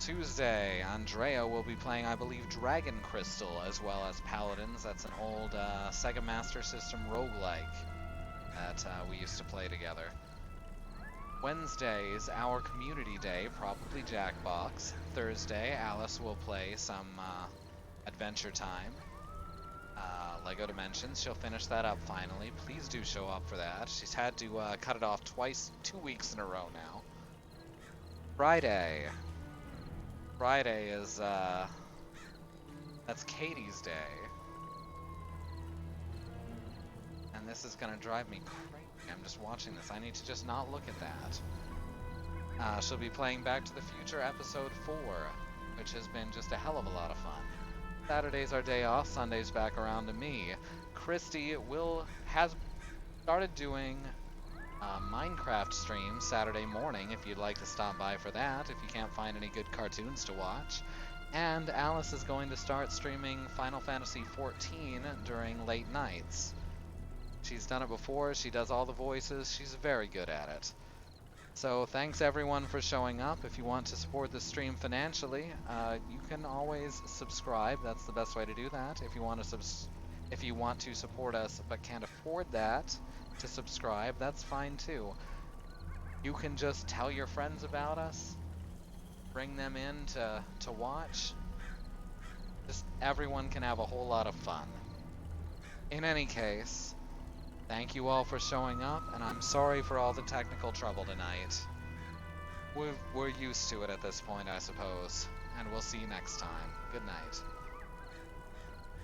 Tuesday, Andrea will be playing, I believe, Dragon Crystal as well as Paladins. That's an old Sega Master System roguelike that we used to play together. Wednesday is our community day, probably Jackbox. Thursday, Alice will play some Adventure Time. Lego Dimensions, she'll finish that up finally. Please do show up for that. She's had to cut it off twice, 2 weeks in a row now. Friday is, that's Katie's day. And this is gonna drive me crazy. I'm just watching this. I need to just not look at that. She'll be playing Back to the Future Episode 4, which has been just a hell of a lot of fun. Saturday's our day off, Sunday's back around to me. Christy has started doing Minecraft stream Saturday morning if you'd like to stop by for that, if you can't find any good cartoons to watch. And Alice is going to start streaming Final Fantasy XIV during late nights. She's done it before, she does all the voices, she's very good at it. So thanks everyone for showing up. If you want to support the stream financially, you can always subscribe. That's the best way to do that. If you want to support us but can't afford that, to subscribe, that's fine too. You can just tell your friends about us, bring them in to watch. Just everyone can have a whole lot of fun. In any case, thank you all for showing up, and I'm sorry for all the technical trouble tonight. We're used to it at this point, I suppose, and we'll see you next time. Good night.